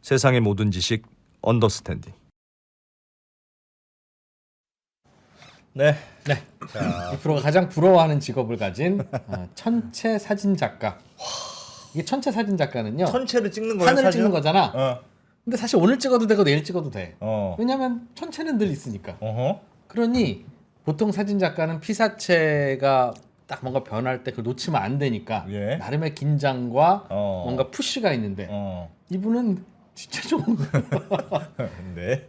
세상의 모든 지식 언더스탠딩. 네. 네. 자, 이 프로가 가장 부러워하는 직업을 가진 천체 사진 작가. 이게 천체 사진 작가는요. 천체를 찍는 거야, 하늘을 사진? 찍는 거잖아. 어. 근데 사실 오늘 찍어도 되고 내일 찍어도 돼. 어. 왜냐면 천체는 늘 있으니까. 어허. 그러니 보통 사진 작가는 피사체가 딱 뭔가 변할 때 그걸 놓치면 안 되니까 예. 나름의 긴장과 어. 뭔가 푸시가 있는데 이분은 진짜 좋은 네.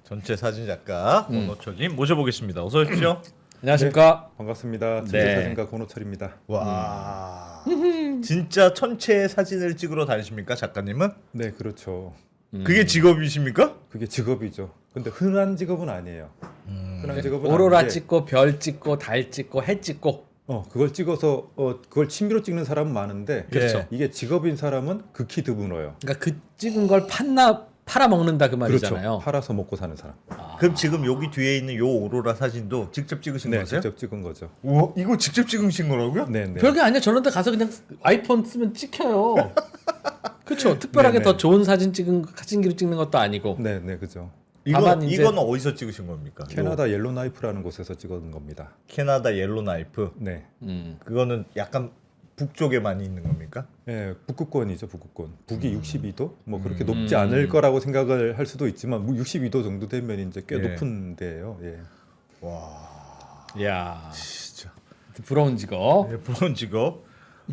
전체 사진 작가 권호철님 모셔보겠습니다. 어서 오십시오. 안녕하십니까. 반갑습니다. 네. 천체 사진가 권호철입니다. 와. 진짜 천체 사진을 찍으러 다니십니까, 작가님은? 네, 그렇죠. 그게 직업이십니까? 그게 직업이죠. 근데 흔한 직업은 아니에요. 흔한 직업은 오로라 아닌데, 찍고 별 찍고 달 찍고 해 찍고. 그걸 찍어서 그걸 취미로 찍는 사람은 많은데 그렇죠. 이게 직업인 사람은 극히 드물어요. 그러니까 그 찍은 걸 팔아 먹는다 그 말이잖아요. 그렇죠. 팔아서 먹고 사는 사람. 그럼 지금 여기 뒤에 있는 요 오로라 사진도 직접 찍으신 네, 거세요? 직접 찍은 거죠. 우와, 이거 직접 찍으신 거라고요? 네, 네. 별게 아니야. 저런 데 가서 그냥 아이폰 쓰면 찍혀요. 그렇죠. 특별하게 네네. 더 좋은 사진기로 찍는 것도 아니고. 네, 네, 그죠. 다만 이제- 이건 어디서 찍으신 겁니까? 캐나다 옐로 나이프라는 곳에서 찍은 겁니다. 캐나다 옐로 나이프. 네. 그거는 약간 북쪽에 많이 있는 겁니까? 예, 북극권이죠, 북극권. 북이 62도? 뭐 그렇게 높지 않을 거라고 생각을 할 수도 있지만 62도 정도 되면 이제 꽤 예. 높은 데예요. 예. 와, 이야. 진짜 부러운 직업. 네, 부러운 직업.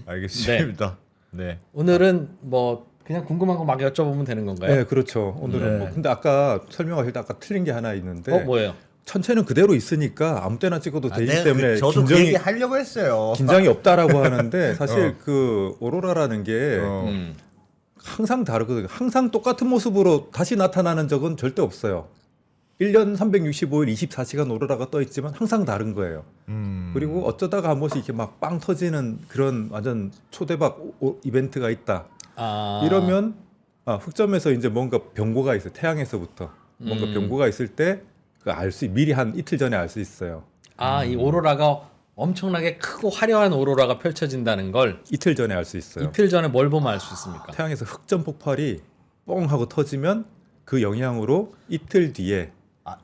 알겠습니다. 네. 오늘은 뭐 그냥 궁금한 거 막 여쭤보면 되는 건가요? 네, 그렇죠. 오늘은 네. 뭐 근데 아까 설명하실 때 아까 틀린 게 하나 있는데 뭐예요? 천체는 그대로 있으니까 아무 때나 찍어도 되기 내가 때문에 저도 그 긴장이 얘기 하려고 했어요. 긴장이 없다라고 하는데 사실 그 오로라라는 게 어. 항상 다르거든요. 항상 똑같은 모습으로 다시 나타나는 적은 절대 없어요. 1년 365일 24시간 오로라가 떠 있지만 항상 다른 거예요. 그리고 어쩌다가 한 번씩 이렇게 막 빵 터지는 그런 완전 초대박 이벤트가 있다. 이러면 흑점에서 이제 뭔가 변고가 있어요. 태양에서부터 뭔가 변고가 있을 때 미리 한 이틀 전에 알 수 있어요. 이 오로라가 엄청나게 크고 화려한 오로라가 펼쳐진다는 걸 이틀 전에 알 수 있어요. 이틀 전에 뭘 보면 알 수 있습니까? 태양에서 흑점 폭발이 뻥 하고 터지면 그 영향으로 이틀 뒤에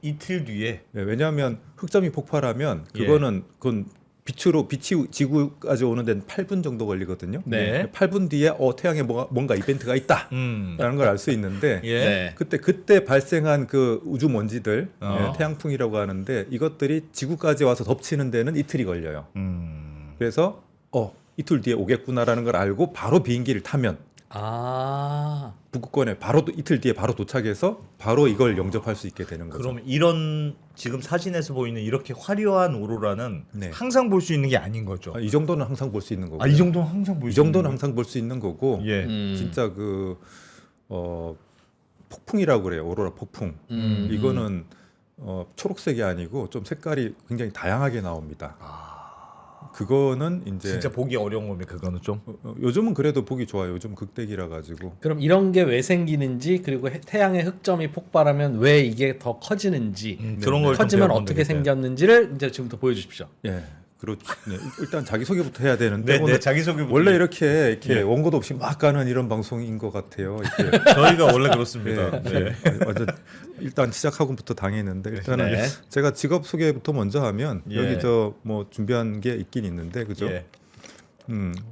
이틀 뒤에. 네, 왜냐하면 흑점이 폭발하면 예. 그건 빛이 지구까지 오는 데는 8분 정도 걸리거든요. 네. 8분 뒤에 태양에 뭔가 이벤트가 있다라는 걸 알 수 있는데 예. 네. 그때 발생한 그 우주 먼지들 어. 태양풍이라고 하는데 이것들이 지구까지 와서 덮치는 데는 이틀이 걸려요. 그래서 이틀 뒤에 오겠구나라는 걸 알고 바로 비행기를 타면 북극권에 이틀 뒤에 바로 도착해서 바로 이걸 영접할 수 있게 되는 거죠. 그럼 이런 지금 사진에서 보이는 이렇게 화려한 오로라는 네. 항상 볼 수 있는 게 아닌 거죠. 이 정도는 항상 볼 수 있는 거고. 이 정도는 항상 볼 이 수 있는 정도는 거예요? 항상 볼 수 있는 거고. 예. 진짜 폭풍이라고 그래요. 오로라 폭풍. 이거는 초록색이 아니고 좀 색깔이 굉장히 다양하게 나옵니다. 그거는 이제 진짜 보기 어려운 겁니다. 그거는 좀. 요즘은 그래도 보기 좋아요. 요즘 극대기라 가지고. 그럼 이런 게 왜 생기는지 그리고 태양의 흑점이 폭발하면 왜 이게 더 커지는지 그런 걸 좀 커지면 배워보면 어떻게 되겠네요. 생겼는지를 이제 지금부터 보여주십시오. 예. 일단 자기 소개부터 해야 되는데 네, 오늘 자기소개 원래 이렇게 예. 원고도 없이 막 가는 이런 방송인 것 같아요. 이렇게. 저희가 원래 그렇습니다. 네. 완전 일단 시작하고부터 당했는데 일단은 네. 제가 직업 소개부터 먼저 하면 예. 여기 뭐 준비한 게 있긴 있는데 그죠? 예.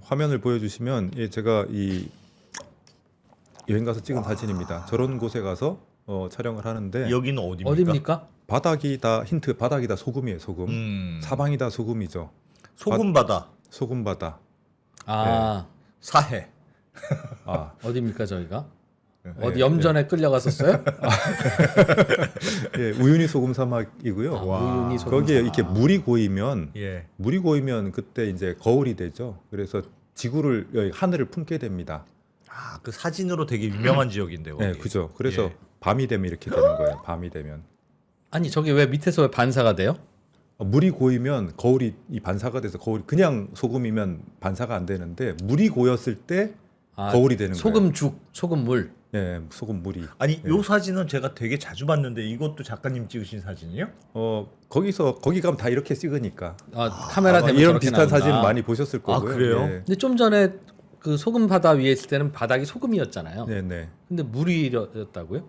화면을 보여주시면 제가 이 여행 가서 찍은 사진입니다. 저런 곳에 가서 촬영을 하는데 여기는 어디입니까? 어디입니까? 힌트 바닥이다 소금이에요. 소금. 사방이다 소금이죠. 소금바다, 소금 바다. 사해. 어디입니까 저희가? 네. 어디 염전에 끌려갔었어요? 예, 우유니 소금 사막이고요. 우유니 소금 거기에 사막. 이렇게 물이 고이면 예. 그때 이제 거울이 되죠. 그래서 지구를 하늘을 품게 됩니다. 그 사진으로 되게 유명한 지역인데요. 네, 그죠. 그래서 밤이 되면 이렇게 되는 거예요. 밤이 되면 아니 저게 왜 밑에서 왜 반사가 돼요? 물이 고이면 거울이 반사가 돼서 거울이 그냥 소금이면 반사가 안 되는데 물이 고였을 때 거울이 되는 거예요. 소금죽, 소금물. 네, 소금물이. 아니 요 사진은 제가 되게 자주 봤는데 이것도 작가님 찍으신 사진이요? 거기 가면 다 이렇게 찍으니까 카메라 대면 이런 저렇게 비슷한 나온다. 사진 많이 보셨을 거고요. 그래요? 예. 근데 좀 전에 그 소금 바다 위에 있을 때는 바닥이 소금이었잖아요. 네네. 근데 물이었다고요?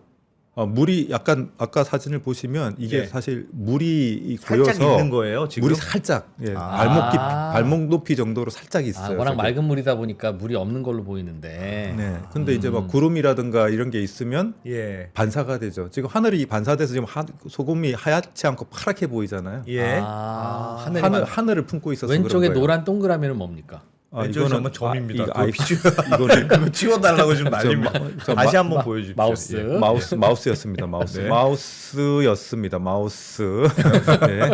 물이 약간 아까 사진을 보시면 이게 예. 사실 물이 살짝 고여서 있는 거예요 지금. 물이 살짝 예, 아. 발목 높이 정도로 살짝 아, 있어요. 워낙 저게. 맑은 물이다 보니까 물이 없는 걸로 보이는데. 네. 근데 이제 막 구름이라든가 이런 게 있으면 예. 반사가 되죠. 지금 하늘이 반사돼서 지금 소금이 하얗지 않고 파랗게 보이잖아요. 예. 아, 하늘을 품고 있어서 왼쪽에 그런 거예요. 노란 동그라미는 뭡니까? 왼쪽에 정말 점입니다. 이거는 그거 치워달라고 좀 난립니다. 저 다시 한번 보여주십시오. 마우스. 예. 마우스였습니다. 네. 마우스였습니다. 마우스. 네.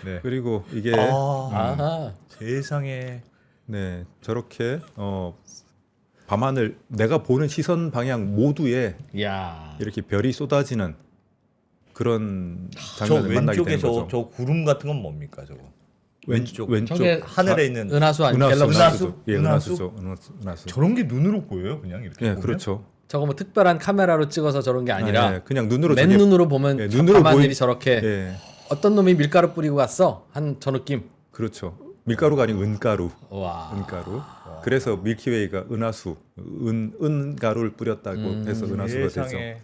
네. 그리고 이게 아하. 세상에. 네 저렇게 밤하늘 내가 보는 시선 방향 모두에 야. 이렇게 별이 쏟아지는 그런 저 장면을 만나게 왼쪽에 되는 거죠. 저 구름 같은 건 뭡니까 저거? 왼쪽. 저게 하늘에 있는 은하수 아니 갤럭시. 은하수? 예, 은하수? 은하수. 저런 게 눈으로 보여요, 그냥 이렇게. 예, 보면? 그렇죠. 저거 뭐 특별한 카메라로 찍어서 저런 게 아니라 예, 그냥 눈으로 맨 저게- 눈으로 보면 예, 눈으로 밤하늘이 저렇게 예, 어떤 놈이 밀가루 뿌리고 갔어 한 저 느낌. 그렇죠. 밀가루가 아니고 은가루. 와. 은가루. 그래서 밀키웨이가 은하수, 은가루를 뿌렸다고 해서 은하수가 되죠. 세상에.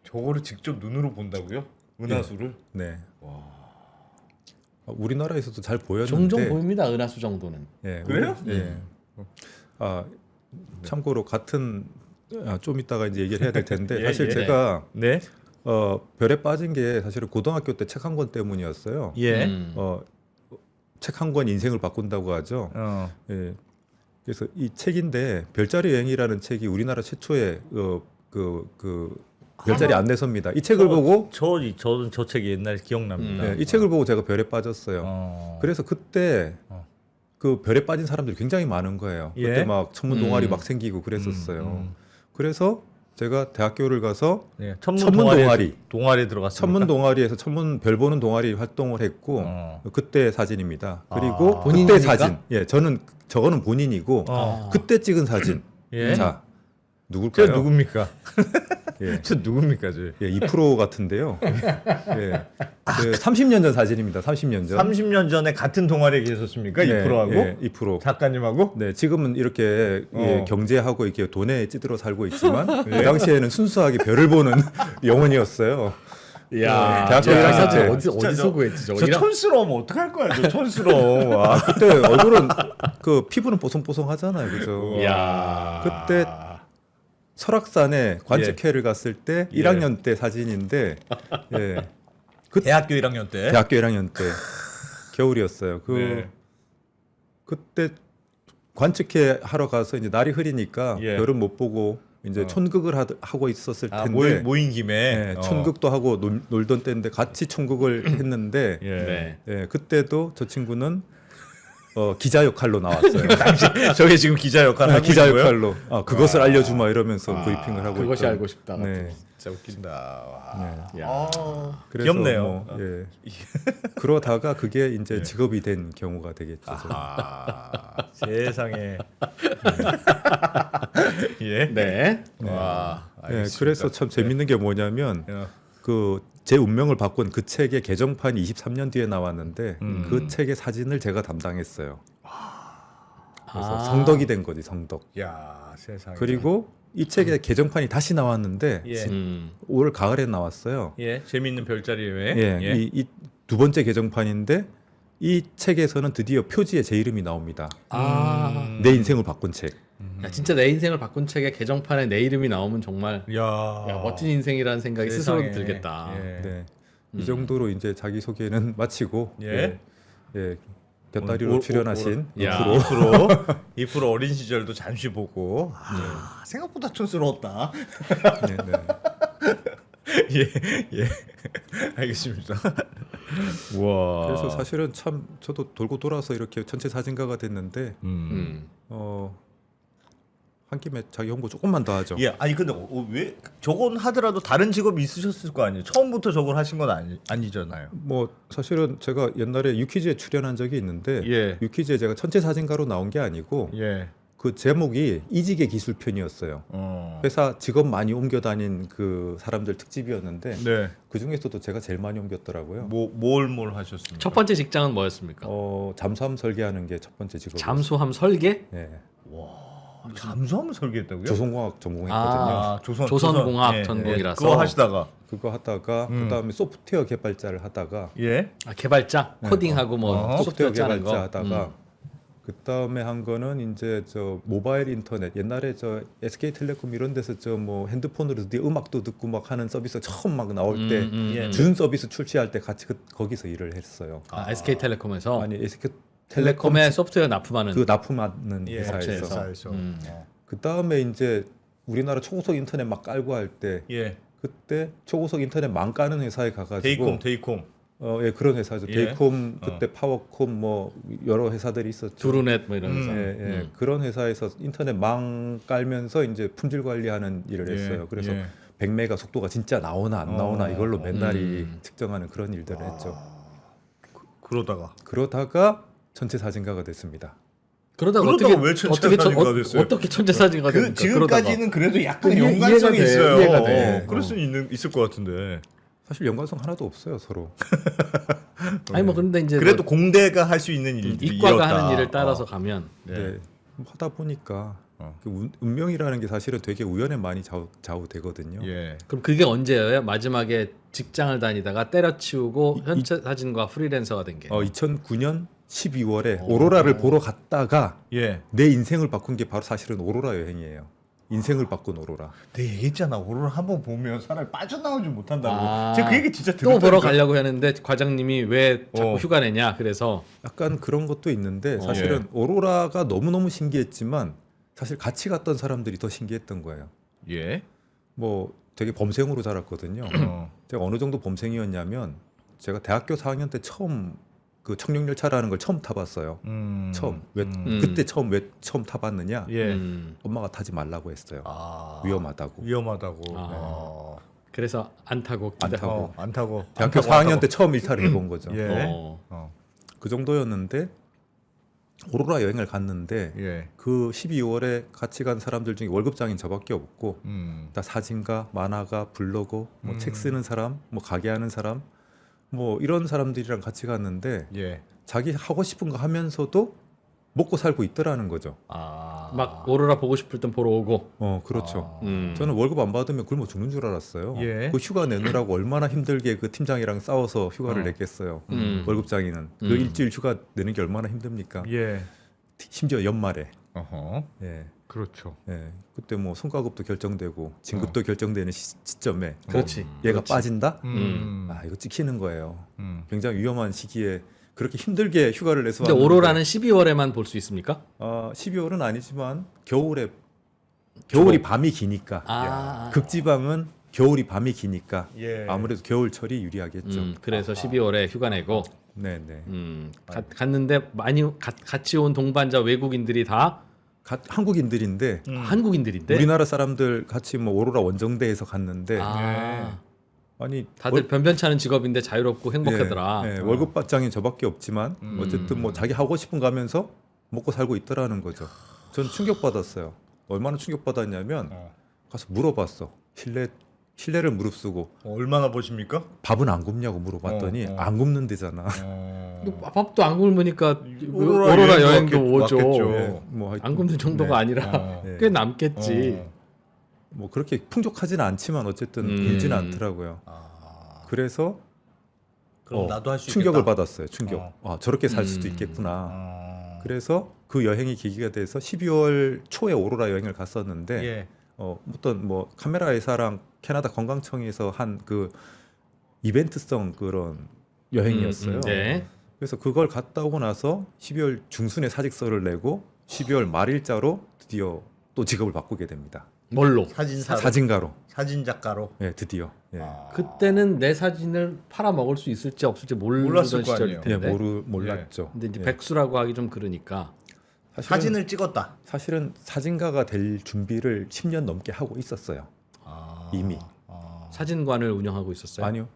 저거를 직접 눈으로 본다고요? 은하수를? 네. 우리나라에서도 잘 보였는데. 종종 보입니다. 은하수 정도는. 예, 그래요? 예. 참고로 좀 이따가 이제 얘기를 해야 될 텐데 예, 사실 예. 제가 네. 별에 빠진 게 사실은 고등학교 때 책 한 권 때문이었어요. 예. 책 한 권 인생을 바꾼다고 하죠. 어. 예. 그래서 이 책인데 별자리 여행이라는 책이 우리나라 최초의 별자리 안내서입니다. 이 책을 보고 저는 저 책이 옛날에 기억납니다. 이 책을 보고 제가 별에 빠졌어요. 어. 그래서 그때 어. 그 별에 빠진 사람들이 굉장히 많은 거예요. 예? 그때 막 천문 동아리 막 생기고 그랬었어요. 그래서 제가 대학교를 가서 네, 천문 동아리에 들어갔습니다. 천문 동아리에서 천문 별 보는 동아리 활동을 했고 그때 사진입니다. 그리고 그때 본인입니까? 사진. 예, 저거는 본인이고 어. 그때 찍은 사진. 예? 자, 저 누굴까요? 누굽니까? 예. 저 누굽니까, 저? 예, 2% 같은데요. 예. 그 30년 전 사진입니다. 30년 전. 30년 전에 같은 동아리에 계셨습니까? 네, 2%하고? 예, 2%. 작가님하고? 네, 지금은 이렇게 예, 경제하고 이렇게 돈에 찌들어 살고 있지만 예? 그 당시에는 순수하게 별을 보는 영혼이었어요. 야, 대학교 저 1학년 사진 때. 어디서 저- 구했지? 저거 저 이런- 촌스러우면 어떡할 거야, 저 촌스러워. 와. 그때 얼굴은 그 피부는 뽀송뽀송하잖아요, 그죠? 야. 그때 설악산에 관측회를 갔을 때 예. 1학년 때 사진인데, 예, 대학교 1학년 때? 대학교 1학년 때 겨울이었어요. 네. 그때 관측회 하러 가서 이제 날이 흐리니까 예. 별은 못 보고 이제 촌극을 하고 있었을 아, 텐데. 모인 김에? 예, 촌극도 하고 놀던 때인데 같이 촌극을 했는데 예. 네. 예, 그때도 저 친구는 기자 역할로 나왔어요. 저게 지금 기자 역할 하고 기자 있는 거예요? 역할로 그것을 알려주마 이러면서 브리핑을 하고 그것이 있던. 알고 싶다. 네. 진짜 웃긴다. 와. 네. 야. 그래서 귀엽네요. 뭐, 예. 그러다가 그게 이제 직업이 된 경우가 되겠죠. 아, 세상에. 예? 네. 와. 예, 알겠습니다. 그래서 참 재밌는 게 뭐냐면 예. 제 운명을 바꾼 그 책의 개정판이 23년 뒤에 나왔는데 그 책의 사진을 제가 담당했어요. 그래서 성덕이 된 거지, 성덕. 야, 세상에. 그리고 이 책의 개정판이 다시 나왔는데 예. 올 가을에 나왔어요. 예, 재밌는 별자리 여행. 예, 이 두 번째 개정판인데 이 책에서는 드디어 표지에 제 이름이 나옵니다. 내 인생을 바꾼 책. 야, 진짜 내 인생을 바꾼 책의 개정판에 내 이름이 나오면 정말 야, 야, 멋진 인생이라는 생각이 세상에. 스스로 들겠다. 예. 네. 이 정도로 이제 자기 소개는 마치고 예. 곁다리로 출연하신 야. 2% 2% 어린 시절도 잠시 보고 생각보다 촌스러웠다. 네, 네. 예. 알겠습니다. 와. 그래서 사실은 참 저도 돌고 돌아서 이렇게 전체 사진가가 됐는데 한 김에 자기 홍보 조금만 더 하죠. 예, 아니 근데 왜 저건 하더라도 다른 직업이 있으셨을 거 아니에요? 처음부터 저걸 하신 건 아니잖아요. 뭐 사실은 제가 옛날에 유퀴즈에 출연한 적이 있는데 예. 유퀴즈에 제가 전체 사진가로 나온 게 아니고 예. 그 제목이 이직의 기술편이었어요. 회사 직업 많이 옮겨 다닌 그 사람들 특집이었는데 네. 그 중에서도 제가 제일 많이 옮겼더라고요. 뭘 하셨습니까? 첫 번째 직장은 뭐였습니까? 잠수함 설계하는 게 첫 번째 직업이었어요. 잠수함 설계? 네. 잠수함을 설계했다고요? 조선공학 전공했거든요. 아, 조선공학 예, 전공이라서. 그거 하시다가 그거 하다가 그다음에 소프트웨어 개발자를 하다가 예. 개발자 코딩하고 뭐 소프트웨어 소프트웨어 짜는 개발자 거. 하다가 그다음에 한 거는 이제 저 모바일 인터넷 옛날에 저 SK텔레콤 이런 데서 저 뭐 핸드폰으로 드디어 음악도 듣고 막 하는 서비스 처음 막 나올 때 예. 준 서비스 출시할 때 같이 거기서 일을 했어요. SK텔레콤에서 아니 SK텔레콤 텔레콤에 소프트웨어 납품하는 그 납품하는 예, 회사에서 회사에서. 그다음에 이제 우리나라 초고속 인터넷 막 깔고 할 때 예. 그때 초고속 인터넷 망 까는 회사에 가가지고 데이콤. 예, 그런 회사죠. 예. 데이콤 그때 파워콤 뭐 여러 회사들이 있었죠. 두루넷 뭐 이런 회사. 예, 그런 회사에서 인터넷 망 깔면서 이제 품질 관리하는 일을 했어요. 그래서 예. 100메가 속도가 진짜 나오나 안 나오나 이걸로 맨날이 측정하는 그런 일들을 했죠. 그러다가 전체 사진가가 됐습니다. 그러다가 그러다가 왜 천재사진가가 됐어요? 어떻게 천재사진가가 그 됩니까? 지금까지는 그래도 약간 이해- 연관성이 이해가 돼, 있어요. 이해가 돼. 그럴 수 있을 것 같은데. 사실 연관성 하나도 없어요 서로. 아니 뭐 그런데 이제 그래도 뭐 공대가 할 수 있는 일들이 이과가 이었다. 하는 일을 따라서 가면 네. 하다 보니까 그 운명이라는 게 사실은 되게 우연에 많이 좌우되거든요. 예. 그럼 그게 언제예요? 마지막에 직장을 다니다가 때려치우고 현재 사진과 프리랜서가 된 게. 2009년 12월에 오로라를 보러 갔다가 예. 내 인생을 바꾼 게 바로 사실은 오로라 여행이에요. 인생을 바꾼 오로라. 내가 얘기했잖아. 오로라 한번 보면 사람이 빠져나오지 못한다고. 아, 제가 그 얘기 진짜 또 들었다니까. 보러 가려고 했는데 과장님이 왜 자꾸 어. 휴가 내냐 그래서 약간 그런 것도 있는데 사실은 오로라가 너무너무 신기했지만 사실 같이 갔던 사람들이 더 신기했던 거예요. 예. 뭐 되게 범생으로 자랐거든요. 제가 어느 정도 범생이었냐면 제가 대학교 4학년 때 처음 그 청룡열차라는 걸 처음 타봤어요. 처음. 그때 처음 타봤느냐? 예. 엄마가 타지 말라고 했어요. 아. 위험하다고. 위험하다고. 아. 그래서 안 타고 안 기다. 타고. 안 타고. 대학교 4학년 때 처음 일탈을 해본 거죠. 예. 어. 그 정도였는데 오로라 여행을 갔는데 예. 그 12월에 같이 간 사람들 중에 월급장인 저밖에 없고 다 사진가, 만화가, 블로거, 뭐 책 쓰는 사람, 뭐 가게 하는 사람, 뭐 이런 사람들이랑 같이 갔는데 예. 자기 하고 싶은 거 하면서도 먹고 살고 있더라는 거죠. 아. 막 오로라 보고 싶을 땐 보러 오고. 그렇죠. 음. 저는 월급 안 받으면 굶어 죽는 줄 알았어요. 예. 그 휴가 내느라고 얼마나 힘들게 그 팀장이랑 싸워서 휴가를 냈겠어요. 월급장이는 그 일주일 휴가 내는 게 얼마나 힘듭니까? 예. 심지어 연말에. 어허. 예. 그렇죠. 예. 그때 뭐 성과급도 결정되고 진급도 결정되는 시점에 그렇지. 얘가 그렇지. 빠진다? 이거 찍히는 거예요. 굉장히 위험한 시기에 그렇게 힘들게 휴가를 내서 근데 왔는데 오로라는 12월에만 볼 수 있습니까? 12월은 아니지만 겨울이 밤이 기니까 아. 극지방은 겨울이 밤이 기니까 예. 아무래도 겨울철이 유리하겠죠. 그래서 12월에 휴가 내고 네네. 갔는데 많이 같이 온 동반자 외국인들이 다 한국인들인데 한국인들인데 우리나라 사람들 같이 뭐 오로라 원정대에서 갔는데 아, 아니 다들 변변치 않은 직업인데 자유롭고 행복하더라. 예, 월급 받장이 저밖에 없지만 어쨌든 뭐 자기 하고 싶은 거 하면서 먹고 살고 있더라는 거죠. 전 충격받았어요. 얼마나 충격받았냐면 가서 물어봤어. 실내를 무릅쓰고 얼마나 보십니까? 밥은 안 굽냐고 물어봤더니 안 굽는 데잖아. 근데 밥도 안 굶으니까 오로라 오로라 여행도 여행도 오죠. 왔겠죠. 예, 뭐 하여튼 안 굶는 정도가 아니라 네. 꽤 남겠지. 뭐 그렇게 풍족하지는 않지만 어쨌든 굶지는 않더라고요. 그래서 그럼 나도 할 수 충격을 있겠다. 받았어요. 충격. 저렇게 살 수도 있겠구나. 그래서 그 여행이 계기가 돼서 12월 초에 오로라 여행을 갔었는데 예. 어떤 뭐 카메라 회사랑 캐나다 관광청에서 한 그 이벤트성 그런 여행이었어요. 네. 그래서 그걸 갔다 오고 나서 12월 중순에 사직서를 내고 12월 말일자로 드디어 또 직업을 바꾸게 됩니다. 뭘로? 사진가로. 사진 작가로. 예, 드디어. 예. 그때는 내 사진을 팔아 먹을 수 있을지 없을지 몰랐을 모르던 거 시절일 아니에요. 예, 텐데. 몰랐죠. 근데 이제 예. 백수라고 하기 좀 그러니까. 사진을 찍었다. 사실은 사진가가 될 준비를 10년 넘게 하고 있었어요. 이미. 사진관을 운영하고 있었어요. 아니요.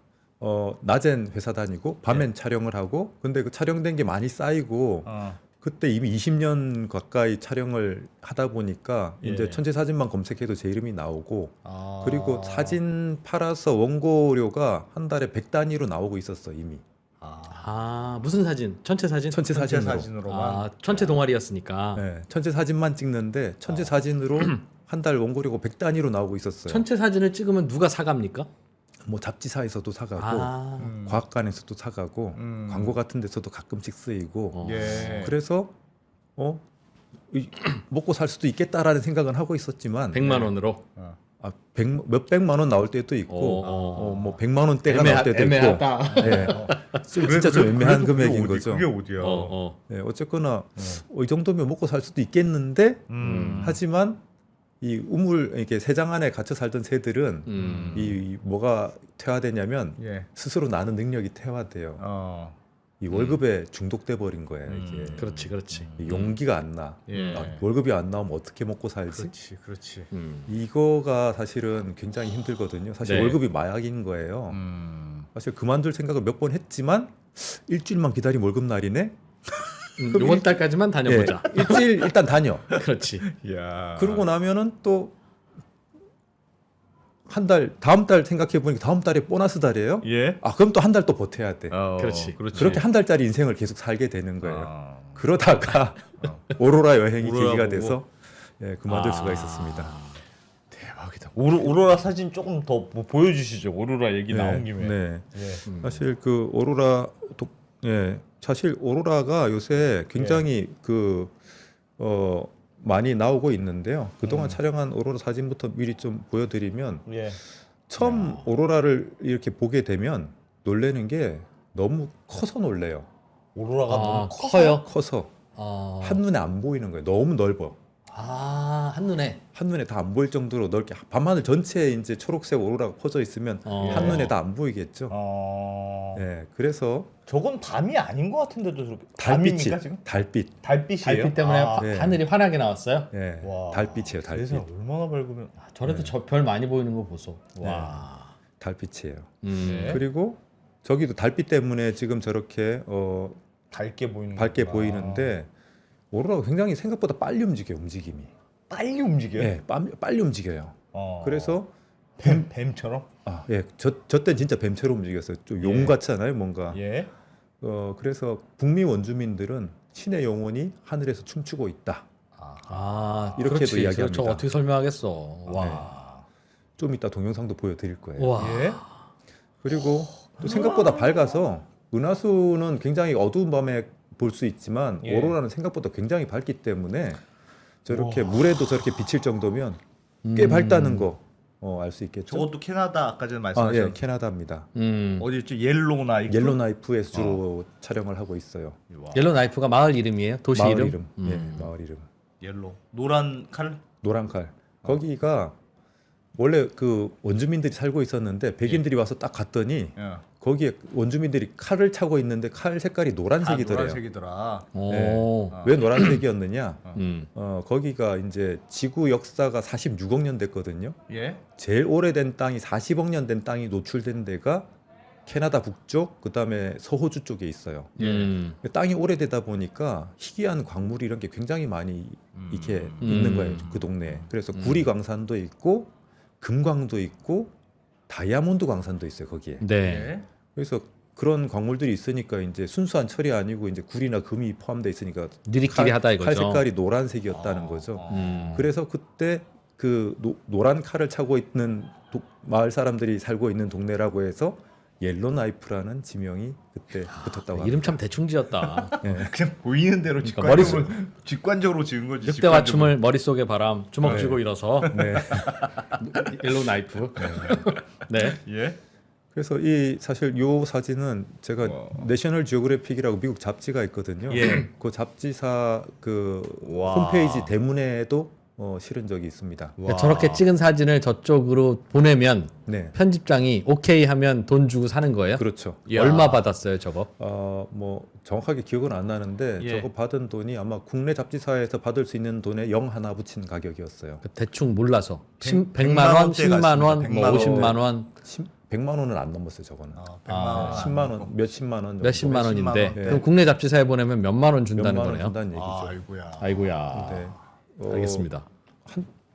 낮엔 회사 다니고 밤엔 촬영을 하고 근데 그 촬영된 게 많이 쌓이고 그때 이미 20년 가까이 촬영을 하다 보니까 예. 이제 천체 사진만 검색해도 제 이름이 나오고 아. 그리고 사진 팔아서 원고료가 한 달에 100단위로 나오고 있었어 이미. 아 무슨 사진? 천체 사진? 천체 전체 사진으로. 사진으로만. 아 천체 동아리였으니까. 네, 천체 사진만 찍는데 천체 사진으로 한 달 원고료가 100단위로 나오고 있었어요. 천체 사진을 찍으면 누가 사갑니까? 뭐 잡지사에서도 사가고 아, 과학관에서도 사가고 광고 같은 데서도 가끔씩 쓰이고 어. 예. 그래서 먹고 살 수도 있겠다라는 생각은 하고 있었지만 100만 원으로. 몇백만 원 나올 때도 있고 뭐 100만 원대가 나올 때도 애매하다. 있고 예. 진짜 좀 애매한 그래도 금액인 그게 거죠. 그게 어디야? 예, 어쨌거나 이 정도면 먹고 살 수도 있겠는데 하지만 이 우물 이렇게 새장 안에 갇혀 살던 새들은 이 뭐가 퇴화되냐면 예. 스스로 나는 능력이 퇴화돼요. 이 월급에 중독돼 버린 거예요. 이게 그렇지. 이 용기가 안 나. 예. 월급이 안 나오면 어떻게 먹고 살지? 그렇지. 이거가 사실은 굉장히 힘들거든요. 사실 네. 월급이 마약인 거예요. 사실 그만둘 생각을 몇 번 했지만 일주일만 기다리면 월급 날이네. 이번 달까지만 다녀보자. 예, 일주일 일단 다녀. 그렇지. 야. 그러고 나면은 또 한 달 다음 달 생각해 보니까 다음 달에 보너스 달이에요. 예. 그럼 또 한 달 또 버텨야 돼. 그렇지. 그렇게 한 달짜리 인생을 계속 살게 되는 거예요. 아. 그러다가 오로라 여행이 오로라 계기가 보고. 돼서 그만둘 수가 있었습니다. 대박이다. 오로라 사진 조금 더 뭐 보여주시죠. 오로라 얘기 나온 김에. 네. 예. 사실 그 사실 오로라가 요새 굉장히 많이 나오고 있는데요. 그동안 촬영한 오로라 사진부터 미리 좀 보여드리면 예. 처음 오로라를 이렇게 보게 되면 놀라는 게 너무 커서 놀래요. 오로라가 너무 커요. 커서 아, 한눈에 안 보이는 거예요. 너무 넓어. 한눈에. 한눈에 다 안 보일 정도로 넓게 밤하늘 전체에 이제 초록색 오로라가 퍼져 있으면 한눈에 다 안 보이겠죠. 네, 그래서 저건 밤이 아닌 것 같은데도 저렇게 달빛이 밤입니까, 지금? 달빛. 달빛이에요? 달빛 때문에 네. 하늘이 환하게 나왔어요. 네, 와, 달빛이에요. 달빛. 세상 얼마나 밝으면 저래도 저 별 많이 보이는 거 보소. 네. 와. 달빛이에요. 네. 그리고 저기도 달빛 때문에 지금 저렇게 밝게 보이는 밝게 거구나. 보이는데 오로라가 굉장히 생각보다 빨리 움직여요. 움직임이. 빨리 움직여요? 네, 빨리 움직여요. 그래서 뱀처럼? 저 때 진짜 뱀처럼 움직였어요. 좀 용 같잖아요, 뭔가. 예. 그래서 북미 원주민들은 신의 영혼이 하늘에서 춤추고 있다. 이렇게도 그렇지. 이야기합니다. 저 어떻게 설명하겠어. 와. 좀 이따 동영상도 보여드릴 거예요. 와. 예. 그리고 또 생각보다 밝아서 은하수는 굉장히 어두운 밤에 볼 수 있지만 예. 오로라는 생각보다 굉장히 밝기 때문에 저렇게 물에도 저렇게 비칠 정도면 꽤 밝다는 거 알 수 있겠죠. 저것도 캐나다 아까 전에 예, 말씀하신 캐나다입니다. 어디였죠? 옐로우나이프? 옐로나이프에서 주로 촬영을 하고 있어요. 와. 옐로 나이프가 마을 이름이에요? 도시 마을 이름? 이름. 예, 마을 이름. 옐로. 노란 칼? 노란 칼. 거기가 원래 그 원주민들이 살고 있었는데 백인들이 와서 딱 갔더니 예. 거기에 원주민들이 칼을 차고 있는데 칼 색깔이 노란색이더래요. 노란색이더라. 오. 왜 노란색이었느냐? 음. 거기가 이제 지구 역사가 46억 년 됐거든요. 예. 제일 오래된 땅이 40억 년 된 땅이 노출된 데가 캐나다 북쪽, 그다음에 서호주 쪽에 있어요. 땅이 오래되다 보니까 희귀한 광물이 이런 게 굉장히 많이 이렇게 있는 거예요. 그 동네에. 그래서 구리 광산도 있고 금광도 있고 다이아몬드 광산도 있어요, 거기에. 네. 예. 그래서 그런 광물들이 있으니까 이제 순수한 철이 아니고 이제 구리나 금이 포함되어 있으니까 느리끼리 하다 이거죠. 칼 색깔이 노란색이었다는 거죠. 그래서 그때 그 노란 칼을 차고 있는 마을 사람들이 살고 있는 동네라고 해서 옐로나이프라는 지명이 그때 붙었다고 합니다. 이름 참 대충 지었다. 그냥 보이는 대로 그러니까 직관적으로 지은 거지. 늑대와 춤을 머릿속에 바람 주먹 쥐고 일어서 네. 옐로 나이프. 네. 예. 그래서 이 사실 요 사진은 제가 내셔널 지오그래픽이라고 미국 잡지가 있거든요. 예. 그 잡지사 그 와. 홈페이지 대문에도 실은 적이 있습니다. 그러니까 저렇게 찍은 사진을 저쪽으로 보내면 네, 편집장이 오케이 하면 돈 주고 사는 거예요? 그렇죠. 야. 얼마 받았어요, 저거? 뭐 정확하게 기억은 안 나는데 예. 저거 받은 돈이 아마 국내 잡지사에서 받을 수 있는 돈에 0 하나 붙인 가격이었어요. 대충 몰라서 100만 100만 원, 원대 10만 원, 같습니다. 뭐 100만 50만 원. 100만 원은 안 넘었어요. 저거는. 100만 원. 10만 원, 몇십만 원 정도. 몇십만 원인데 원. 그럼 국내 잡지사에 보내면 몇만 원 준다는 몇만 원 거네요. 준다는 얘기죠. 아이고야. 아이고야. 네. 알겠습니다.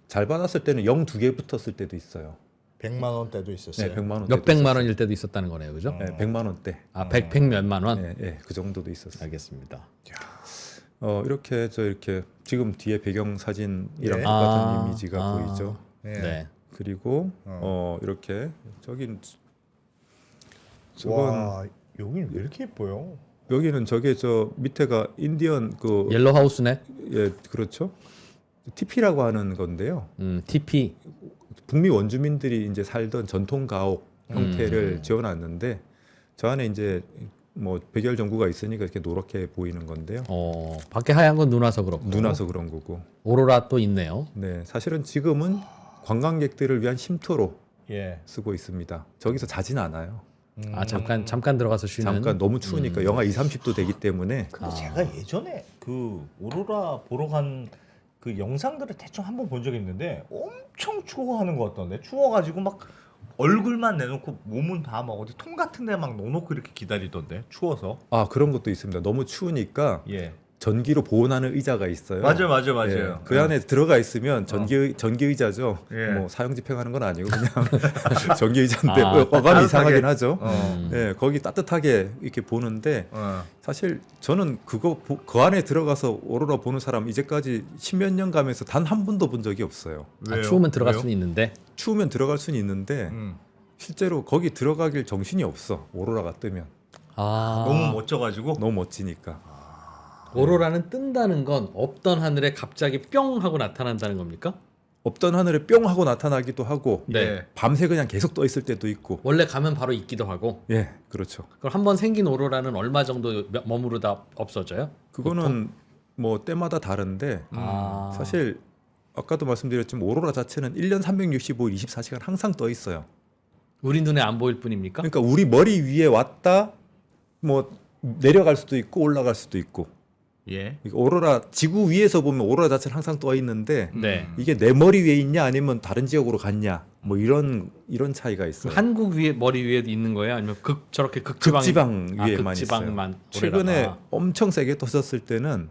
잘 받았을 때는 0 2개 붙었을 때도 있어요. 100만 원대도 있었어요. 네, 100만 원. 몇 백만 원일 때도 있었다는 거네요, 그죠? 네, 100만 원대. 아, 100 몇만 원. 네, 네, 그 정도도 있었어요. 알겠습니다. 이렇게 이렇게 지금 뒤에 배경 사진이랑 네. 똑같은 이미지가 보이죠. 네. 그리고 이렇게 저긴 저건 와, 여긴 왜 이렇게 예뻐요? 여기는 저게 저 밑에가 인디언 그 옐로 하우스네. 예, 그렇죠. TP라고 하는 건데요. TP. 북미 원주민들이 이제 살던 전통 가옥 형태를 지어놨는데 저 안에 이제 뭐 백열 전구가 있으니까 이렇게 노랗게 보이는 건데요. 밖에 하얀 건 눈 와서 그렇고. 눈 와서 그런 거고. 오로라 또 있네요. 네, 사실은 지금은 관광객들을 위한 쉼터로 예. 쓰고 있습니다. 저기서 자진 않아요. 아, 잠깐 들어가서 쉬는. 잠깐 너무 추우니까 영하 2, 30도 되기 때문에 근데 제가 예전에 그 오로라 보러 간 그 영상들을 대충 한번 본 적이 있는데 엄청 추워하는 것 같던데 추워가지고 막 얼굴만 내놓고 몸은 다 막 어디 통 같은 데 막 넣어놓고 이렇게 기다리던데 추워서. 그런 것도 있습니다. 너무 추우니까 예. 전기로 보온하는 의자가 있어요. 맞아요. 예, 그 안에 들어가 있으면 전기 의자죠. 예. 뭐 사용 집행하는 건 아니고 그냥 전기 의자인데 아, 어감이 따뜻하게. 이상하긴 하죠. 음. 예, 거기 따뜻하게 이렇게 보는데 어. 사실 저는 그 안에 들어가서 오로라 보는 사람 이제까지 십몇 년 가면서 단 한 번도 본 적이 없어요. 아, 왜요? 추우면 들어갈 왜요? 수는 있는데. 추우면 들어갈 수는 있는데 실제로 거기 들어가길 정신이 없어. 오로라가 뜨면 너무 멋져가지고. 너무 멋지니까. 오로라는 뜬다는 건 없던 하늘에 갑자기 뿅 하고 나타난다는 겁니까? 없던 하늘에 뿅 하고 나타나기도 하고 네. 예. 밤새 그냥 계속 떠 있을 때도 있고. 원래 가면 바로 있기도 하고. 예, 그렇죠. 그럼 한번 생긴 오로라는 얼마 정도 머무르다 없어져요? 그거는 뭐 때마다 다른데 아. 사실 아까도 말씀드렸지만 오로라 자체는 1년 365일 24시간 항상 떠 있어요. 우리 눈에 안 보일 뿐입니까? 그러니까 우리 머리 위에 왔다 뭐 내려갈 수도 있고 올라갈 수도 있고. 예. 그러니까 오로라 지구 위에서 보면 오로라 자체는 항상 떠 있는데 네. 이게 내 머리 위에 있냐 아니면 다른 지역으로 갔냐 뭐 이런 차이가 있어요. 한국 위에 머리 위에 있는 거예요? 아니면 저렇게 극지방 극지방 위에만 극지방만 있어요. 최근에 오로라가. 엄청 세게 터졌을 때는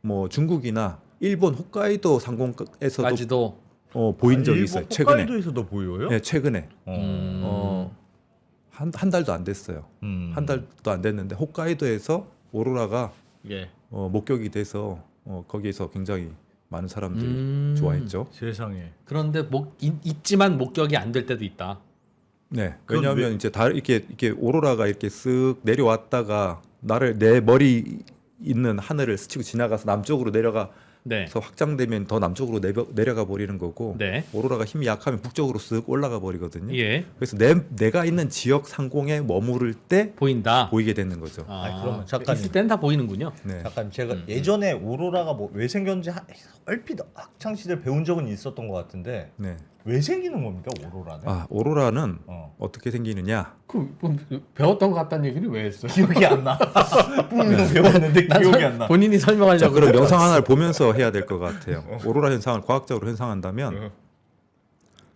뭐 중국이나 일본 홋카이도 상공에서도 까지도 보인 적이 일본 있어요. 최근에. 홋카이도에서도 보여요? 네, 최근에 어. 한 달도 안 됐어요. 한 달도 안 됐는데 홋카이도에서 오로라가 예. 목격이 돼서 거기에서 굉장히 많은 사람들이 좋아했죠. 세상에. 그런데 있지만 목격이 안 될 때도 있다. 네, 그건 왜냐하면 이제 이렇게 오로라가 이렇게 쓱 내려왔다가 내 머리 있는 하늘을 스치고 지나가서 남쪽으로 내려가서 네. 확장되면 더 남쪽으로 내려가 버리는 거고 네. 오로라가 힘이 약하면 북쪽으로 쓱 올라가 버리거든요. 예. 그래서 내가 있는 지역 상공에 머무를 때 보인다. 보이게 되는 거죠. 아니, 그러면 잠깐만요. 있을 땐 다 보이는군요. 네. 잠깐 제가 예전에 오로라가 뭐 왜 생겼는지 얼핏 학창 시절 배운 적은 있었던 것 같은데 네. 왜 생기는 겁니까 오로라는? 오로라는 어. 어떻게 생기느냐? 배웠던 것 같다는 얘기를 왜 했어요? 기억이 안 나. 분명 배웠는데 기억이 안 나. 본인이 자, 설명하려고. 그럼 영상 하나를 보면서 해야 될 것 같아요. 오로라 현상을 과학적으로 현상한다면,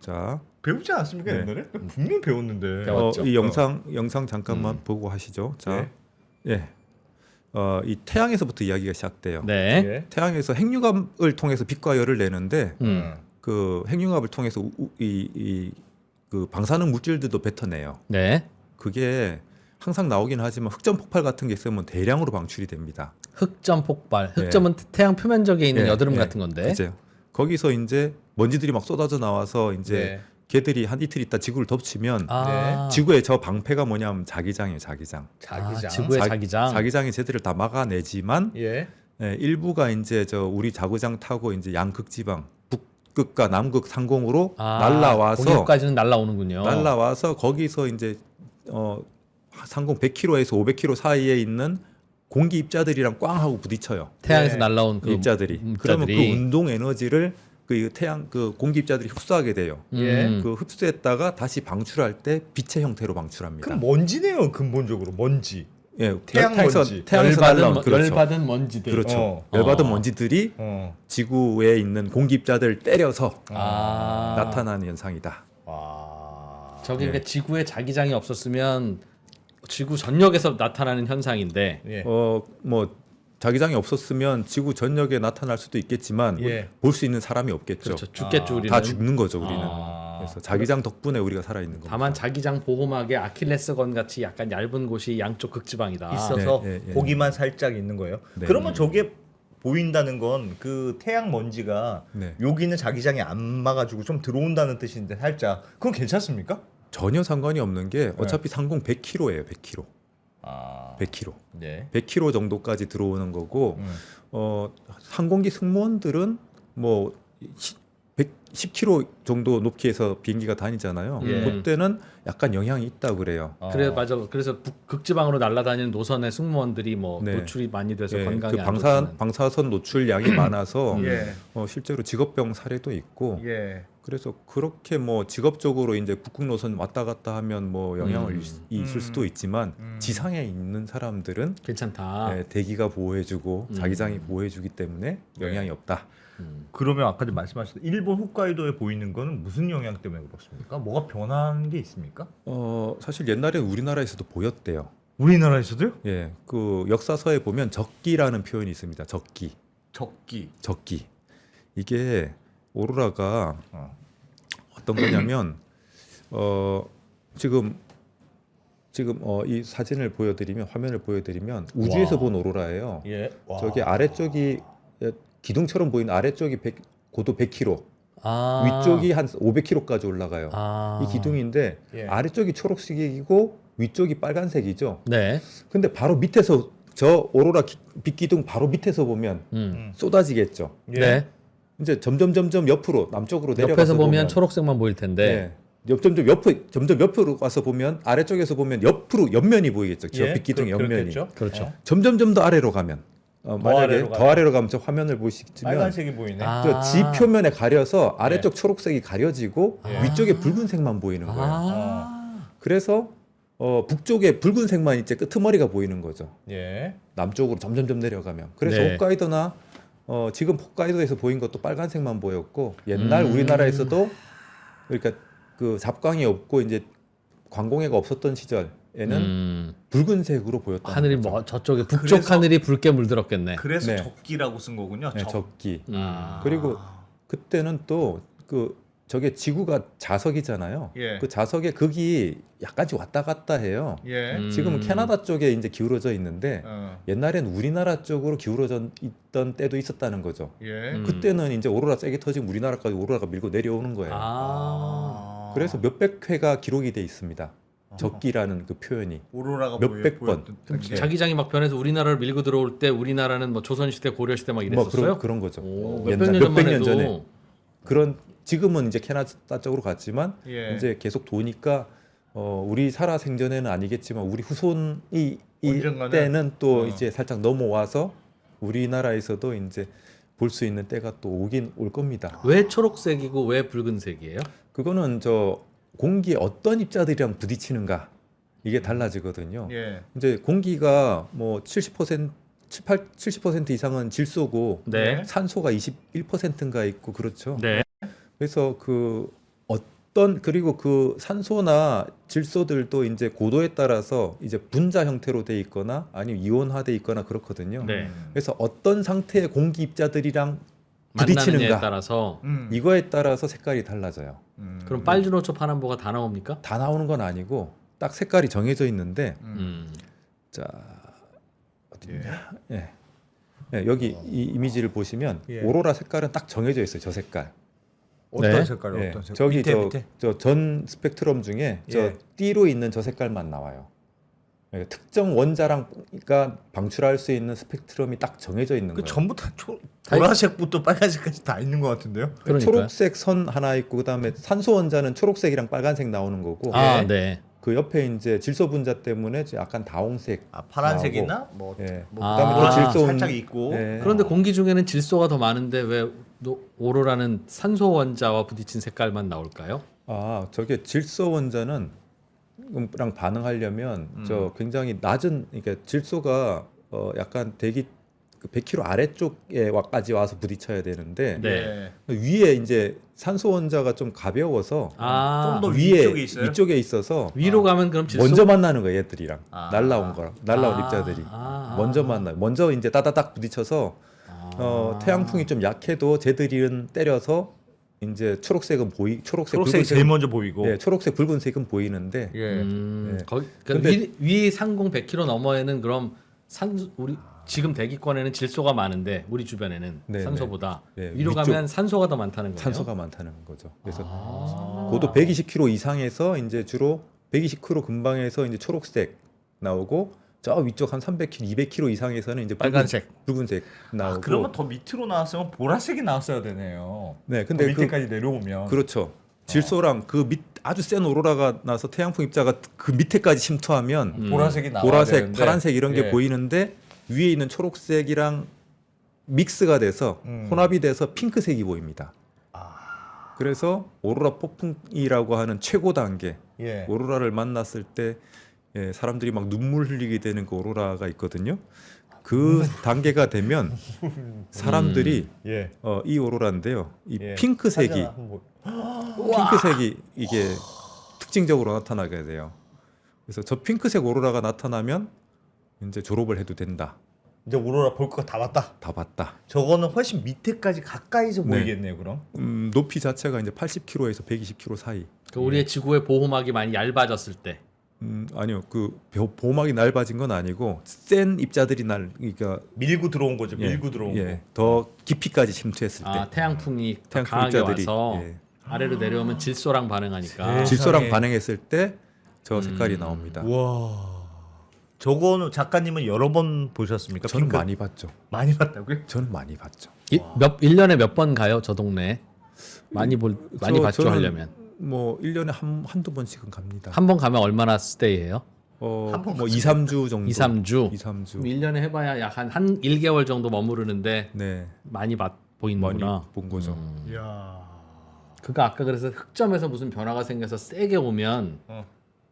자, 배우지 않았습니까 네. 옛날에? 분명 배웠는데. 배웠죠. 이 영상 잠깐만 보고 하시죠. 자, 예, 이 태양에서부터 이야기가 시작돼요. 네. 예. 태양에서 핵융합을 통해서 빛과 열을 내는데, 그 핵융합을 통해서 그 방사능 물질들도 뱉어내요. 네. 그게 항상 나오긴 하지만 흑점 폭발 같은 게 있으면 대량으로 방출이 됩니다. 흑점 폭발. 흑점은 태양 표면적에 있는 예, 여드름 예, 같은 건데. 그죠. 거기서 이제 먼지들이 막 쏟아져 나와서 이제 네. 걔들이 한 이틀 있다 지구를 덮치면 아, 지구의 저 방패가 뭐냐면 자기장이에요, 자기장. 자기장. 지구의 자기장. 자기장이 쟤들을 다 막아내지만 예. 일부가 이제 저 우리 자구장 타고 이제 양극지방 북극과 남극 상공으로 날라와서 공격까지는 날라오는군요. 날라와서 거기서 이제 상공 100km에서 500km 사이에 있는 공기 입자들이랑 꽝 하고 부딪혀요. 태양에서 네. 날라온 그 입자들이. 그러면 그 운동 에너지를 그 태양 그 공기 입자들이 흡수하게 돼요. 예. 그 흡수했다가 다시 방출할 때 빛의 형태로 방출합니다. 그럼 먼지네요 근본적으로 먼지. 예, 태양 먼지. 태양에서 날라온 그렇죠. 열받은 먼지들. 그렇죠. 열받은 어. 먼지들이 어. 지구에 있는 공기 입자들을 때려서 아. 나타나는 현상이다. 와. 저기 그러니까 지구에 자기장이 없었으면 지구 전역에서 나타나는 현상인데 예. 뭐 자기장이 없었으면 지구 전역에 나타날 수도 있겠지만 예. 볼 수 있는 사람이 없겠죠. 그렇죠. 죽겠죠 우리는. 다 죽는 거죠 우리는. 아. 그래서 자기장 덕분에 우리가 살아 있는 겁니다. 다만 자기장 보호막에 아킬레스건 같이 약간 얇은 곳이 양쪽 극지방이다. 있어서 네, 네, 네. 고기만 살짝 있는 거예요. 네. 그러면 저게 보인다는 건 그 태양 먼지가 네. 여기는 자기장에 안 막아주고 좀 들어온다는 뜻인데 살짝 그건 괜찮습니까? 전혀 상관이 없는 게 어차피 상공 100km예요. 100km. 아, 100km. 네. 100km 정도까지 들어오는 거고 음. 항공기 승무원들은 뭐 10km 정도 높이에서 비행기가 다니잖아요. 예. 그때는 약간 영향이 있다 그래요. 그래 맞아. 그래서 극지방으로 날아다니는 노선의 승무원들이 뭐 네. 노출이 많이 돼서 예, 건강에 그 안 좋다는. 방사선 노출량이 많아서 예. 실제로 직업병 사례도 있고 예. 그래서 그렇게 뭐 직업적으로 이제 북극 노선 왔다 갔다 하면 뭐 영향을 있을 수도 있지만 지상에 있는 사람들은 괜찮다. 대기가 보호해주고 자기장이 보호해주기 때문에 영향이 없다. 그러면 아까도 말씀하셨던 일본 홋카이도에 보이는 거는 무슨 영향 때문에 그렇습니까? 뭐가 변한 게 있습니까? 사실 옛날에 우리나라에서도 보였대요. 우리나라에서도요? 예, 그 역사서에 보면 적기라는 표현이 있습니다. 적기. 적기. 이게 오로라가 어. 어떤 거냐면 지금 이 사진을 보여드리면 화면을 보여드리면 우주에서 와. 본 오로라예요. 예. 와. 저기 아래쪽이 기둥처럼 보이는 아래쪽이 고도 100km, 아. 위쪽이 한 500km까지 올라가요. 아. 이 기둥인데 예. 아래쪽이 초록색이고 위쪽이 빨간색이죠. 네. 근데 바로 밑에서 저 오로라 빛 기둥 바로 밑에서 보면 쏟아지겠죠. 예. 네. 이제 점점 옆으로 남쪽으로 내려가서 옆에서 보면 초록색만 보일 텐데. 네. 점점 옆으로 가서 보면 아래쪽에서 보면 옆면이 보이겠죠. 저 예. 빛기둥 옆면이. 그렇겠죠? 그렇죠. 어. 점점 더 아래로 가면 만약에 아래로 더 가면? 아래로 가면 저 화면을 보시면 빨간색이 보이네. 아. 저 지 표면에 가려서 아래쪽 초록색이 가려지고 예. 위쪽에 붉은색만 보이는 거예요. 아. 그래서 북쪽에 붉은색만 이제 끄트머리가 보이는 거죠. 예. 남쪽으로 점점 내려가면. 그래서 네. 홋카이도나 지금 홋카이도에서 보인 것도 빨간색만 보였고 옛날 우리나라에서도 그러니까 그 잡광이 없고 이제 광공해가 없었던 시절에는 붉은색으로 보였다. 하늘이 뭐 저쪽에 북쪽 그래서- 하늘이 붉게 물들었겠네. 그래서 네. 적기라고 쓴 거군요. 네, 적기. 아. 그리고 그때는 또 저게 지구가 자석이잖아요. 예. 그 자석의 극이 약간씩 왔다 갔다 해요. 예. 지금은 캐나다 쪽에 이제 기울어져 있는데 어. 옛날엔 우리나라 쪽으로 기울어져 있던 때도 있었다는 거죠. 예. 그때는 이제 오로라 세게 터지면 우리나라까지 오로라가 밀고 내려오는 거예요. 아. 그래서 몇백 회가 기록이 돼 있습니다. 적기라는 그 표현이. 오로라가 몇백 번. 보였던 게. 자기장이 막 변해서 우리나라를 밀고 들어올 때 우리나라는 뭐 조선시대 고려시대 막 뭐 이랬었어요? 그런 거죠. 오, 옛날 몇백 년 몇백 년 전만 전에 해도 그런 지금은 이제 캐나다 쪽으로 갔지만 예. 이제 계속 도니까 우리 살아 생전에는 아니겠지만 우리 후손이 언젠가는? 때는 또 어. 이제 살짝 넘어와서 우리나라에서도 이제 볼 수 있는 때가 또 오긴 올 겁니다. 왜 초록색이고 왜 붉은색이에요? 그거는 저 공기에 어떤 입자들이랑 부딪히는가 이게 달라지거든요. 예. 이제 공기가 뭐 70% 이상은 질소고 네. 산소가 21%인가 있고 그렇죠. 네. 그래서 그리고 그 산소나 질소들도 이제 고도에 따라서 이제 분자 형태로 돼 있거나 아니면 이온화돼 있거나 그렇거든요. 네. 그래서 어떤 상태의 공기 입자들이랑 만나느냐에 부딪히는가 따라서 이거에 따라서 색깔이 달라져요. 그럼 빨주노초 파란보가 다 나옵니까? 다 나오는 건 아니고 딱 색깔이 정해져 있는데 자 어디냐? 예. 예, 여기 이 이미지를 보시면 예. 오로라 색깔은 딱 정해져 있어요. 저 색깔. 어떤 네. 색깔이 예, 어떤 색깔? 저기 밑에? 저 전 스펙트럼 중에 저 예. 띠로 있는 저 색깔만 나와요. 예, 특정 원자랑가 방출할 수 있는 스펙트럼이 딱 정해져 있는 그 거예요. 전부 다 보라색부터 빨간색까지 다 있는 것 같은데요? 그러니까요. 초록색 선 하나 있고 그다음에 산소 원자는 초록색이랑 빨간색 나오는 거고 아, 네. 그 옆에 이제 질소 분자 때문에 약간 다홍색. 아 파란색이나 뭐, 예. 뭐 아. 그다음에 또 질소 살짝 있고. 예. 그런데 공기 중에는 질소가 더 많은데 왜 오로라는 산소 원자와 부딪힌 색깔만 나올까요? 아, 저게 질소 원자는 랑 반응하려면 저 굉장히 낮은 그러니까 질소가 약간 대기 그 100km 아래쪽에까지 와서 부딪혀야 되는데 네. 위에 이제 산소 원자가 좀 가벼워서 아, 좀 더 위에 위쪽에 있어요? 위쪽에 있어서 위로 가면 그럼 질소 먼저 만나는 거예요, 얘들이랑. 아. 날라온 입자들이 먼저 만나요. 먼저 이제 따다닥 부딪혀서 태양풍이 좀 약해도 쟤들은 때려서 이제 초록색은 초록색 초록색이 제일 붉은색은 먼저 보이고. 네, 초록색 붉은색은 보이는데 예. 네. 거기 근데- 위 상공 100km 너머에는 그럼 우리 지금 대기권에는 질소가 많은데 우리 주변에는 네, 산소보다 네. 네, 위로 위쪽- 가면 산소가 더 많다는 거예요. 산소가 많다는 거죠. 그래서 아. 고도 120km 이상에서 이제 주로 120km 근방에서 이제 초록색 나오고 저 위쪽 한 300km, 200km 이상에서는 이제 빨간색. 붉은색 나오고. 아, 그러면 더 밑으로 나왔으면 보라색이 나왔어야 되네요. 네, 근데 근데 밑에까지 내려오면. 그렇죠. 질소랑 그 밑 아주 센 오로라가 나서 태양풍 입자가 그 밑에까지 침투하면 보라색이 나와야 보라색, 되는데. 파란색 이런 게 예. 보이는데 위에 있는 초록색이랑 믹스가 돼서 혼합이 돼서 핑크색이 보입니다. 그래서 오로라 폭풍이라고 하는 최고 단계 예. 오로라를 만났을 때 사람들이 막 눈물 흘리게 되는 그 오로라가 있거든요. 그 단계가 되면 사람들이 예. 이 오로라인데요. 이 예. 핑크색이 사진 한번 핑크색이 이게 특징적으로 나타나게 돼요. 그래서 저 핑크색 오로라가 나타나면 이제 졸업을 해도 된다. 이제 오로라 볼 거 다 봤다. 다 봤다. 저거는 훨씬 밑에까지 가까이서 네. 보이겠네요, 그럼. 높이 자체가 이제 80km에서 120km 사이. 그 우리의 지구의 보호막이 많이 얇아졌을 때 아니요, 그 보호막이 넓어진 건 아니고 센 입자들이 그러니까 밀고 들어온 거죠. 밀고 들어온 거. 더 깊이까지 침투했을 때 태양풍이 더 태양풍 강하게 입자들이 와서 예. 아래로 내려오면 질소랑 반응하니까 네. 질소랑 세상에. 반응했을 때 저 색깔이 나옵니다. 와. 저거는 작가님은 여러 번 보셨습니까? 저는 핑크? 많이 봤죠. 많이 봤다고요? 저는 많이 봤죠. 1년에 몇 번 가요? 저 동네 많이 봤죠 저는 하려면 뭐 1년에 한두 번씩은 갑니다. 한 번 가면 얼마나 스테이해요? 한번 뭐 2, 3주 정도. 2, 3주. 2, 3주. 그럼 1년에 해봐야 약 한 1개월 정도 머무르는데 네. 많이 많이 보이는구나. 본 거죠. 이야. 그거 아까 그래서 흑점에서 무슨 변화가 생겨서 세게 오면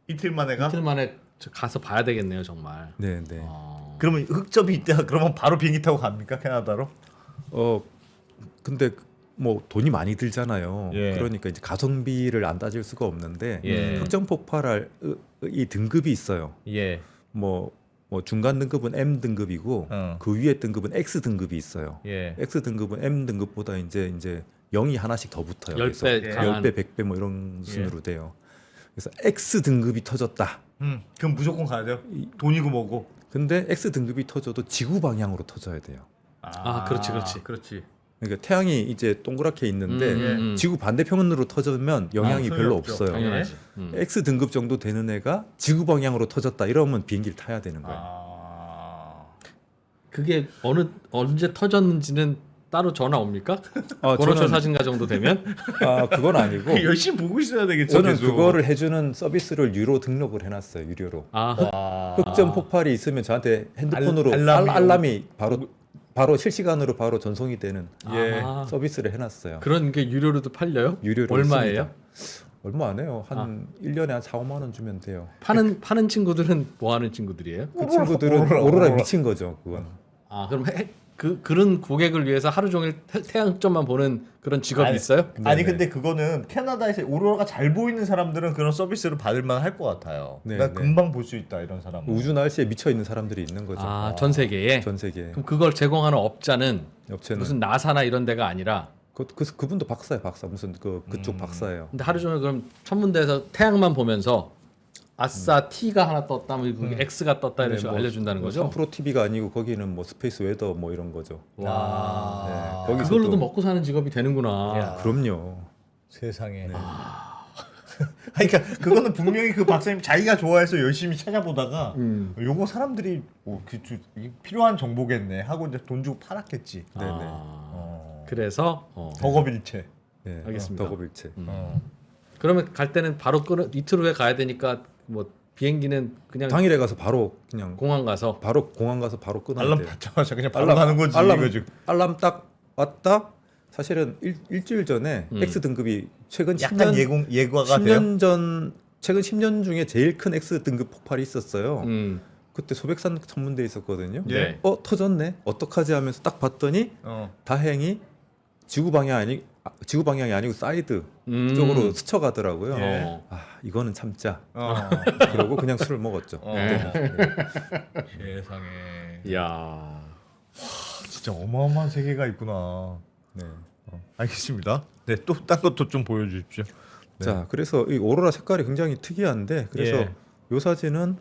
이틀 만에 가? 이틀 만에 가서 봐야 되겠네요 정말. 네, 네. 그러면 흑점이 있다. 그러면 바로 비행기 타고 갑니까? 캐나다로? 근데 뭐 돈이 많이 들잖아요. 예. 그러니까 이제 가성비를 안 따질 수가 없는데 예. 흑점 폭발할 이 등급이 있어요. 예. 뭐 중간 등급은 M 등급이고 그 위에 등급은 X 등급이 있어요. 예. X 등급은 M 등급보다 이제 0이 하나씩 더 붙어요. 10배 그래서 강한. 10배, 100배 뭐 이런 순으로 돼요. 그래서 X 등급이 터졌다. 그럼 무조건 가야 돼요? 돈이고 뭐고. 근데 X 등급이 터져도 지구 방향으로 터져야 돼요. 아, 그렇지. 그렇지. 그러니까 태양이 이제 동그랗게 있는데 지구 반대편으로 터지면 영향이 소용이 별로 없죠. 없어요. 당연하지. X 등급 정도 되는 애가 지구 방향으로 터졌다 이러면 비행기를 타야 되는 거예요. 그게 언제 터졌는지는 따로 전화 옵니까? 아, 번호표 저는- 사진가 정도 되면? 그건 아니고 열심히 보고 있어야 되겠죠. 저는 계속. 그거를 해주는 서비스를 유료 등록을 해놨어요. 유료로. 흑점 폭발이 있으면 저한테 핸드폰으로 알람이 바로 실시간으로 바로 전송이 되는 예. 서비스를 해놨어요. 그런 게 유료로도 팔려요? 유료로 얼마예요? 있습니다. 얼마 안 해요. 한 1년에 한 4, 5만 원 주면 돼요. 파는 친구들은 뭐 하는 친구들이에요? 그 친구들은 오로라 미친 거죠. 그건. 그럼 그런 고객을 위해서 하루 종일 태양점만 보는 그런 직업이 있어요? 아니 근데 그거는 캐나다에서 오로라가 잘 보이는 사람들은 그런 서비스를 받을 만할 것 같아요. 네, 나 네. 금방 볼 수 있다 이런 사람. 우주 날씨에 미쳐 있는 사람들이 있는 거죠. 전 세계에? 전 세계에. 그럼 그걸 제공하는 업자는 업체는 무슨 나사나 이런 데가 아니라 그분도 박사예요. 박사 무슨 그쪽 박사예요. 근데 하루 종일 그럼 천문대에서 태양만 보면서 아싸 T가 하나 떴다, 뭐 X가 떴다 이런 식으로 알려준다는 거죠? 3프로 TV가 아니고 거기는 뭐 스페이스 웨더 뭐 이런 거죠. 와, 네, 거기서도- 그걸로도 먹고 사는 직업이 되는구나. 야. 그럼요. 세상에. 그러니까 그거는 분명히 그 박사님 자기가 좋아해서 열심히 찾아보다가 요거 사람들이 필요한 정보겠네 하고 이제 돈 주고 팔았겠지. 그래서 덕업일체. 네, 알겠습니다. 덕업일체. 그러면 갈 때는 바로 이틀 후에 가야 되니까 뭐 비행기는 그냥 당일에 가서 바로 그냥 공항 가서 바로 공항 가서 바로 끊어야 알람 돼요. 받자마자 그냥 바로 가는 거지. 이거지. 알람 딱 왔다. 사실은 일주일 전에 X 등급이 최근 약간 10년 예과가 돼요. 10년 전 최근 10년 중에 제일 큰 X 등급 폭발이 있었어요. 그때 소백산 천문대에 있었거든요. 예. 터졌네. 어떡하지 하면서 딱 봤더니 다행히 지구 방향이 아니고 사이드 쪽으로 스쳐가더라고요. 예. 아 이거는 참자. 어. 그러고 그냥 술을 먹었죠. 네. 세상에. 이야. 진짜 어마어마한 세계가 있구나. 네. 알겠습니다. 네, 또 딴 것도 좀 보여주십시오. 네. 자, 그래서 이 오로라 색깔이 굉장히 특이한데 그래서 예. 요 사진은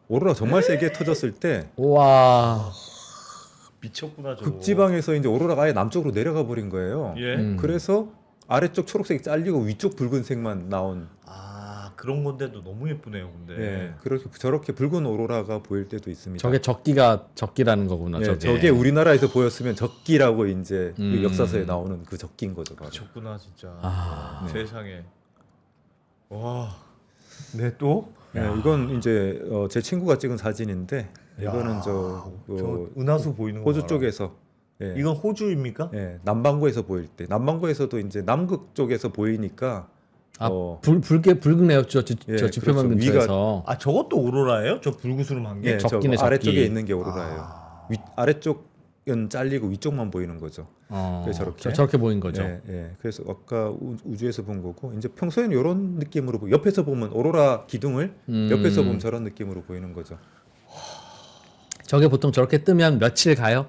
오로라 정말 세게 터졌을 때 우와. 미쳤구나 저. 극지방에서 이제 오로라가 아예 남쪽으로 내려가 버린 거예요. 예. 그래서 아래쪽 초록색이 잘리고 위쪽 붉은색만 나온. 아 그런 건데도 너무 예쁘네요, 근데. 예, 그렇게 저렇게 붉은 오로라가 보일 때도 있습니다. 저게 적기라는 거구나. 예, 저게 우리나라에서 보였으면 적기라고 이제 그 음. 역사서에 나오는 그 적기인 거죠. 바로. 미쳤구나 진짜. 아. 네. 세상에. 와. 네 또. 예, 이건 이제 제 친구가 찍은 사진인데 이거는 저 은하수 보이는 거. 호주 봐라. 쪽에서 예, 이건 호주입니까? 예, 남반구에서 보일 때 남반구에서도 이제 남극 쪽에서 보이니까 붉네요. 저 예, 지표면 그렇죠. 근처에서. 아 저것도 오로라예요? 저 붉으스름한 게. 예, 적기네, 저 아래쪽에 적기. 있는 게 오로라예요. 아래쪽은 잘리고 위쪽만 보이는 거죠. 그래서 저렇게. 저렇게 보인 거죠. 예, 예. 그래서 아까 우주에서 본 거고 이제 평소에는 이런 느낌으로 옆에서 보면 오로라 기둥을 옆에서 보면 저런 느낌으로 보이는 거죠. 저게 보통 저렇게 뜨면 며칠 가요?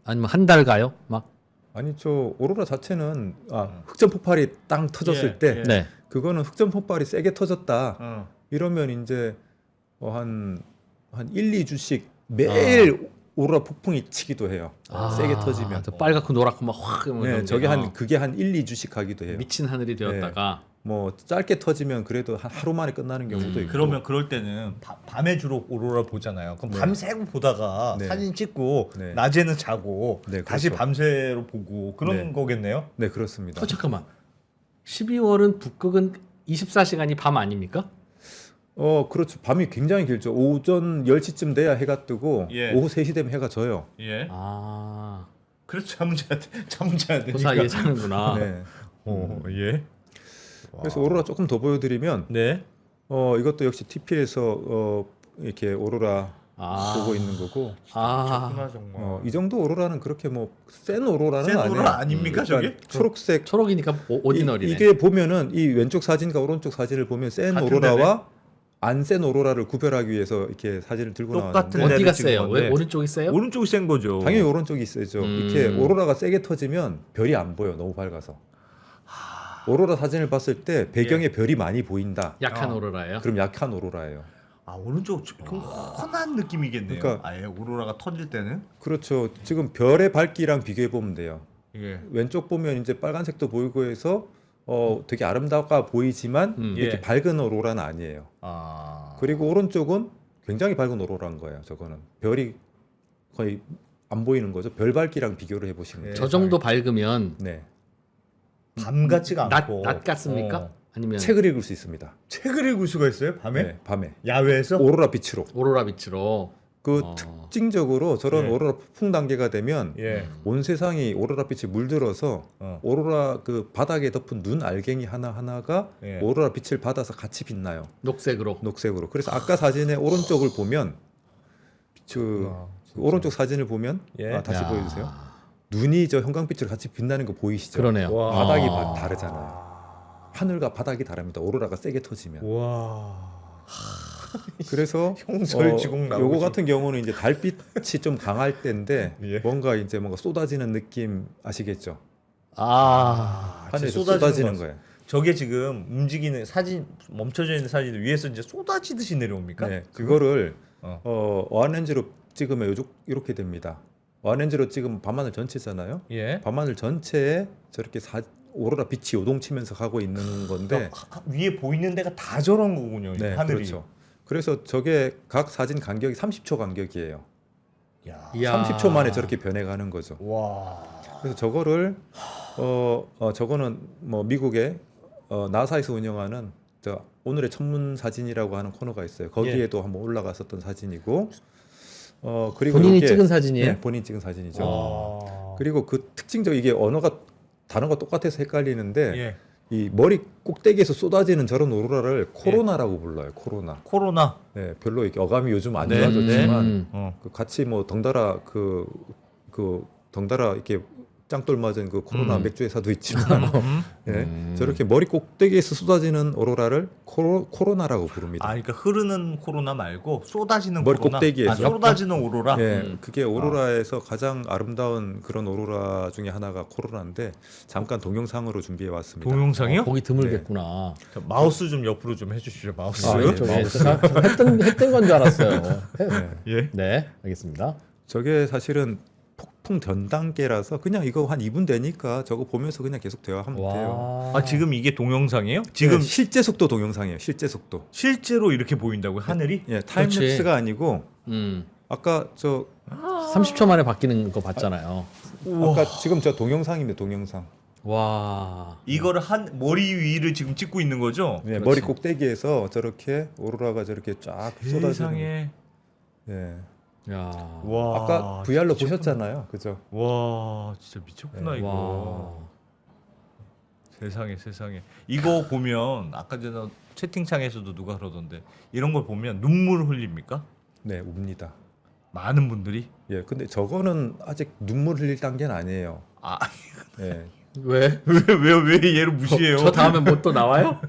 아니면 한 달 가요? 막. 아니 저 오로라 자체는 흑점 폭발이 땅 터졌을 예, 때 예. 네. 그거는 흑점 폭발이 세게 터졌다. 어. 이러면 이제 한 1, 2주씩 매일 오로라 폭풍이 치기도 해요. 세게 터지면. 저 빨갛고 노랗고 막 확. 네, 저게 그게 한 1, 2주씩 가기도 해요. 미친 하늘이 되었다가. 뭐 짧게 터지면 그래도 하루 만에 끝나는 경우도 있고. 그러면 그럴 때는 밤에 주로 오로라 보잖아요. 그럼 네. 밤새고 보다가 네. 사진 찍고 네. 낮에는 자고 네, 다시 그렇죠. 밤새로 보고 그런 네. 거겠네요. 네, 그렇습니다. 잠깐만. 12월은 북극은 24시간이 밤 아닙니까? 그렇죠. 밤이 굉장히 길죠. 오전 10시쯤 돼야 해가 뜨고 예. 오후 3시 되면 해가 져요. 예. 아. 그래서 잠은 자야 되니까. 그 사이에 사는구나. 네. 예. 그래서 오로라 조금 더 보여드리면 네. 이것도 역시 TP에서 이렇게 오로라 보고 있는 거고 그렇구나 정말. 이 정도 오로라는 그렇게 뭐 센 오로라는 센 아니에요. 오로라 아닙니까 저게? 초록색 초록이니까 오디너리네. 이게 보면은 이 왼쪽 사진과 오른쪽 사진을 보면 센 같은 오로라와 안 센 오로라를 구별하기 위해서 이렇게 사진을 들고 똑같은 나왔는데 어디가 찍은 세요? 건데. 왜 오른쪽이 세요? 오른쪽이 센 거죠. 당연히 오른쪽이 세죠. 이렇게 오로라가 세게 터지면 별이 안 보여. 너무 밝아서. 오로라 사진을 봤을 때 배경에 별이 많이 보인다. 약한 오로라예요. 그럼 약한 오로라예요. 아 오른쪽 좀 훤한 느낌이겠네요. 그러니까- 아예 오로라가 터질 때는. 그렇죠. 지금 별의 밝기랑 비교해 보면 돼요. 예. 왼쪽 보면 이제 빨간색도 보이고 해서 되게 아름다워 보이지만 이렇게 예. 밝은 오로라는 아니에요. 아. 그리고 오른쪽은 굉장히 밝은 오로라인 거예요. 저거는 별이 거의 안 보이는 거죠. 별 밝기랑 비교를 해보시면 예. 돼요. 저 정도 밝으면 네. 밤 같지가 않고. 낮 같습니까? 어. 아니면 책을 읽을 수 있습니다. 책을 읽을 수가 있어요 밤에? 네, 밤에 야외에서? 오로라 빛으로. 오로라 빛으로. 그 어. 특징적으로 저런 예. 오로라 폭풍 단계가 되면 예. 온 세상이 오로라 빛에 물들어서 어. 오로라 그 바닥에 덮은 눈 알갱이 하나 하나가 예. 오로라 빛을 받아서 같이 빛나요. 녹색으로. 녹색으로. 그래서 아까 사진의 오른쪽을 보면 그 아, 오른쪽 사진을 보면 예. 다시 야. 보여주세요. 눈이 저 형광빛으로 같이 빛나는 거 보이시죠? 그러네요. 와. 바닥이 아. 다르잖아요. 하늘과 바닥이 다릅니다. 오로라가 세게 터지면. 와. 그래서 형설지공 나오고 요거 좀- 같은 경우는 이제 달빛이 좀 강할 때인데 예. 뭔가 쏟아지는 느낌 아시겠죠? 아. 하늘에서 쏟아지는 쏟아지는 거. 거예요. 저게 지금 움직이는 사진 멈춰져 있는 사진을 위에서 이제 쏟아지듯이 내려옵니까? 네, 그거를 어. 어안렌즈로 찍으면 이렇게 됩니다. 어안렌즈로 찍으면 밤하늘 전체잖아요. 예. 밤하늘 전체에 저렇게 오로라 빛이 요동치면서 가고 있는 건데 위에 보이는 데가 다 저런 거군요. 이 네, 하늘이. 그렇죠. 그래서 저게 각 사진 간격이 30초 간격이에요. 야. 이야. 30초 만에 저렇게 변해가는 거죠. 와. 그래서 저거를 저거는 뭐 미국의 나사에서 운영하는 오늘의 천문 사진이라고 하는 코너가 있어요. 거기에도 한번 올라갔었던 사진이고 그리고 본인이 이렇게- 찍은 사진이에요? 네, 본인 찍은 사진이죠. 와. 그리고 그 단어가 똑같아서 헷갈리는데 예. 이 머리 꼭대기에서 쏟아지는 저런 오로라를 코로나라고 불러요. 코로나. 코로나. 네, 별로 이렇게 어감이 요즘 안 네, 좋아졌지만 어. 그 같이 뭐 덩달아 그 덩달아 이렇게 짱돌 맞은 그 코로나 맥주 회사도 있지만 예, 저렇게 머리 꼭대기에서 쏟아지는 오로라를 코로나라고 부릅니다. 아, 그러니까 흐르는 코로나 말고 쏟아지는 머리 코로나. 꼭대기에서. 아, 쏟아지는 오로라. 예, 그게 오로라에서 가장 아름다운 그런 오로라 중에 하나가 코로나인데 잠깐 동영상으로 준비해 왔습니다. 동영상이요? 보기 드물겠구나. 자, 마우스 좀 옆으로 좀 해주시죠. 마우스. 아, 예. 네, 제가 했던 건 줄 알았어요. 예. 네, 알겠습니다. 저게 사실은 폭풍 전 단계라서 그냥 이거 한 2분 되니까 저거 보면서 그냥 계속 대화하면 돼요. 아, 지금 이게 동영상이에요? 지금 네, 실제 속도 동영상이에요. 실제 속도. 실제로 이렇게 보인다고요? 하늘이? 예, 타임랩스가 아니고 아까 30초 만에 바뀌는 거 봤잖아요. 아까 지금 저 동영상입니다. 동영상. 와. 이거를 한 머리 위를 지금 찍고 있는 거죠? 예, 머리 꼭대기에서 저렇게 오로라가 저렇게 쫙 쏟아지는. 세상에. 예. 야. 와. 아까 VR로 보셨잖아요. 그죠? 와, 진짜 미쳤구나 네. 이거. 와. 세상에. 이거 보면 아까 전에 채팅창에서도 누가 그러던데 이런 걸 보면 눈물 흘립니까? 네, 웁니다. 많은 분들이. 예, 근데 저거는 아직 눈물 흘릴 단계는 아니에요. 아, 예. 왜? 왜 얘를 무시해요? 저 다음에 뭐 또 나와요?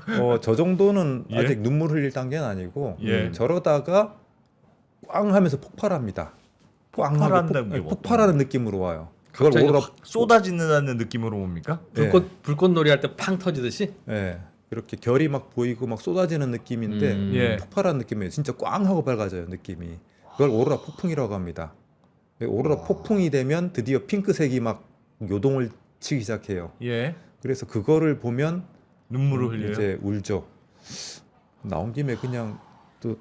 저 정도는 예? 아직 눈물 흘릴 단계는 아니고 예. 저러다가 꽝 하면서 폭발합니다. 꽝 하고 폭발한다는 게 뭐 폭발하는 느낌으로 와요. 그걸 갑자기 오로라 확 쏟아지는다는 느낌으로 옵니까? 예. 불꽃놀이 할 때 팡 터지듯이? 예. 이렇게 결이 막 보이고 막 쏟아지는 느낌인데 예. 폭발한 느낌이에요. 진짜 꽝 하고 밝아져요, 느낌이. 그걸 오로라 폭풍이라고 합니다. 오로라 폭풍이 되면 드디어 핑크색이 막 요동을 치기 시작해요. 예. 그래서 그거를 보면 눈물을 흘려요. 이제 울죠. 나온 김에 그냥 또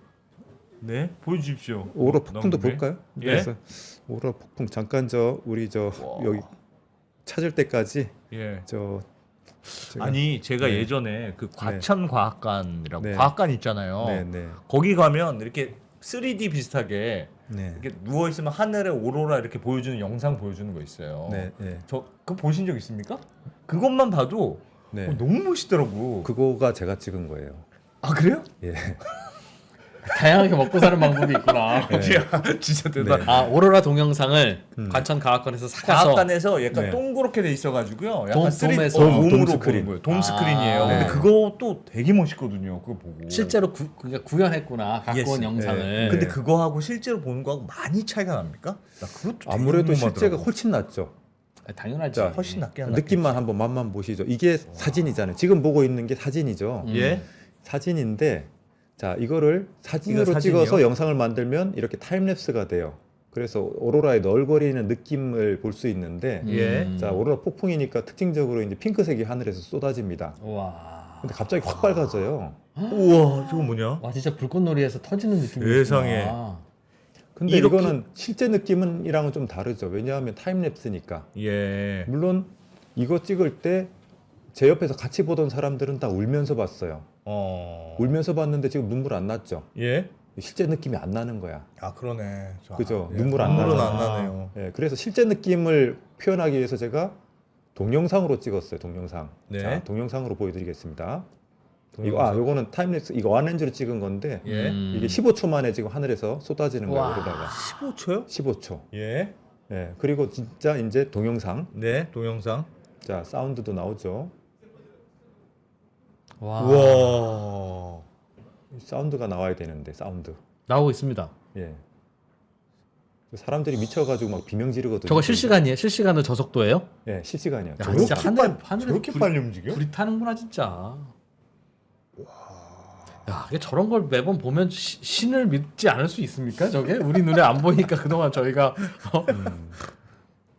네, 보여주십시오. 오로라 폭풍도 너무 왜? 볼까요? 예. 그래서 오로라 폭풍 잠깐 우리 와. 여기 찾을 때까지 예. 제가- 아니 제가 네. 예전에 그 과천과학관이라고 네. 과학관 있잖아요. 네. 거기 가면 이렇게 3D 비슷하게 네. 이렇게 누워 있으면 하늘에 오로라 이렇게 보여주는 영상 보여주는 거 있어요. 네. 네. 저 그거 보신 적 있습니까? 그것만 봐도 네. 너무 멋있더라고. 그거가 제가 찍은 거예요. 아 그래요? 예. 다양하게 먹고 사는 방법이 있구나. 야, 진짜 대단. 네. 아, 오로라 동영상을 음. 과천과학관에서 사가서 과학관에서 약간 네. 동그랗게 돼 있어가지고요. 약간 돔- 3D 돔에서. 돔으로 돔 보는 스크린. 거예요. 돔 아. 스크린이에요. 근데 네. 그것도 되게 멋있거든요. 그거 보고. 실제로 그러니까 구현했구나. 갖고 예스. 온 영상을. 네. 근데 그거하고 실제로 보는 거하고 많이 차이가 납니까? 나 그것도 되게 아무래도 궁금하더라고. 실제가 훨씬 낫죠. 당연하지. 자, 훨씬 낫게 하나. 느낌만 한번 맛만 보시죠. 이게 사진이잖아요. 지금 보고 있는 게 사진이죠. 예. 사진인데 자 이거를 사진으로 이거 사진이요? 찍어서 영상을 만들면 이렇게 타임랩스가 돼요. 그래서 오로라의 널거리는 느낌을 볼 수 있는데 예. 자 오로라 폭풍이니까 특징적으로 이제 핑크색이 하늘에서 쏟아집니다. 와. 근데 갑자기 확 밝아져요. 우와, 저거 뭐냐? 와 진짜 불꽃놀이에서 터지는 느낌이 세상에. 근데 이렇게- 이거는 실제 느낌은이랑은 좀 다르죠. 왜냐하면 타임랩스니까. 예. 물론 이거 찍을 때 제 옆에서 같이 보던 사람들은 다 울면서 봤어요. 울면서 봤는데 지금 눈물 안 났죠. 예. 실제 느낌이 안 나는 거야. 아 그러네. 그죠? 예. 눈물 안 눈물은 나죠. 안 나네요. 예, 그래서 실제 느낌을 표현하기 위해서 제가 동영상으로 찍었어요. 동영상. 네. 자, 동영상으로 보여드리겠습니다. 요거는 타임랩스 이거 완렌즈로 찍은 건데 예. 이게 15초 만에 지금 하늘에서 쏟아지는 거예요. 와. 그러다가 15초요? 15초. 예. 예, 그리고 진짜 이제 동영상. 네, 동영상. 자, 사운드도 나오죠. 와. 우와. 사운드가 나와야 되는데 사운드. 나오고 있습니다. 예. 사람들이 미쳐가지고 막 비명 지르거든요. 저거 실시간이에요? 실시간으로 저속도예요? 예, 실시간이요. 야, 진짜 하늘에 저렇게 불이- 빨리 움직여? 불이 타는구나 진짜. 야, 이게 저런 걸 매번 보면 신을 믿지 않을 수 있습니까? 저게 우리 눈에 안 보이니까 그동안 저희가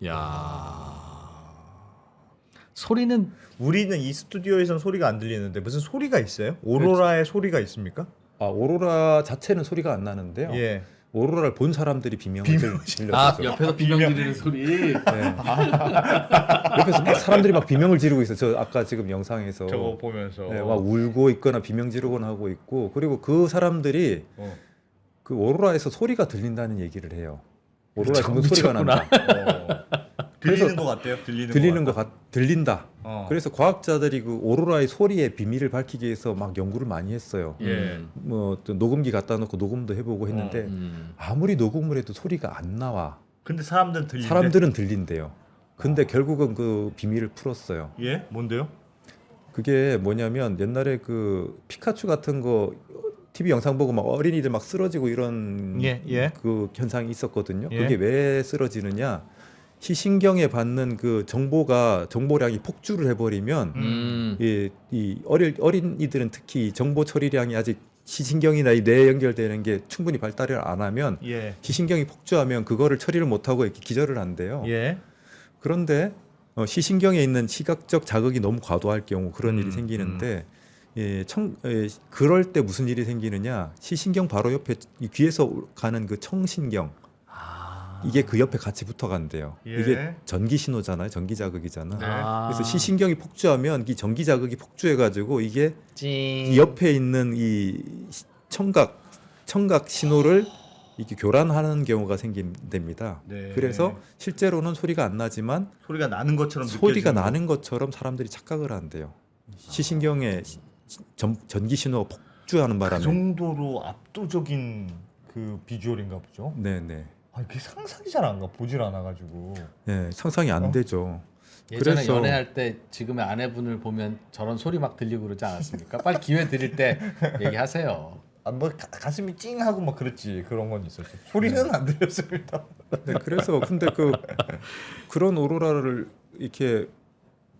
야. 소리는 우리는 이 스튜디오에선 소리가 안 들리는데 무슨 소리가 있어요? 오로라의 소리가 있습니까? 오로라 자체는 소리가 안 나는데요. 예. 오로라를 본 사람들이 비명을 질렀죠. 아 옆에서 비명 지르는 소리. 옆에서 막 사람들이 막 비명을 지르고 있어요. 저 아까 지금 영상에서 저거 보면서. 네, 막 울고 있거나 비명 지르거나 하고 있고 그리고 그 사람들이 그 오로라에서 소리가 들린다는 얘기를 해요. 오로라에서 무슨 소리가 난다. 들리는 것 같대요. 들린다. 어. 그래서 과학자들이 그 오로라의 소리의 비밀을 밝히기 위해서 막 연구를 많이 했어요. 예. 뭐 또 녹음기 갖다 놓고 녹음도 해보고 했는데 아무리 녹음을 해도 소리가 안 나와. 근데 사람들은 들리는데. 사람들은 들린대요. 근데 결국은 그 비밀을 풀었어요. 예? 뭔데요? 그게 뭐냐면 옛날에 그 피카츄 같은 거 TV 영상 보고 막 어린이들 막 쓰러지고 이런 예, 예. 그 현상이 있었거든요. 예. 그게 왜 쓰러지느냐? 시신경에 받는 그 정보량이 폭주를 해버리면 이 어린이들은 특히 정보 처리량이 아직 시신경이나 이 뇌에 연결되는 게 충분히 발달을 안 하면 예. 시신경이 폭주하면 그거를 처리를 못하고 이렇게 기절을 한대요. 예. 그런데 시신경에 있는 시각적 자극이 너무 과도할 경우 그런 일이 생기는데 그럴 때 무슨 일이 생기느냐? 시신경 바로 옆에 이 귀에서 가는 그 청신경 이게 그 옆에 같이 붙어간대요. 예. 이게 전기 신호잖아요. 전기 자극이잖아. 네. 그래서 시신경이 폭주하면 이 전기 자극이 폭주해가지고 이게 이 찡. 옆에 있는 이 청각 신호를 이렇게 교란하는 경우가 생긴답니다. 네. 그래서 실제로는 소리가 안 나지만 소리가 나는 것처럼 소리가 느껴지는 나는 것처럼 사람들이 착각을 한대요. 시신경에 전기 신호가 폭주하는 그 바람에. 정도로 압도적인 그 비주얼인가 보죠. 네네. 아, 그게 상상이 잘 안 가. 보질 않아 가지고. 네, 상상이 안 되죠. 예전에 그래서- 연애할 때 지금의 아내분을 보면 저런 소리 막 들리고 그러지 않았습니까? 빨리 기회 드릴 때 얘기하세요. 아, 뭐 가슴이 찡하고 막 그랬지. 그런 건 있었죠. 소리는 안 들렸습니다. 네, 그래서 근데 그런 오로라를 이렇게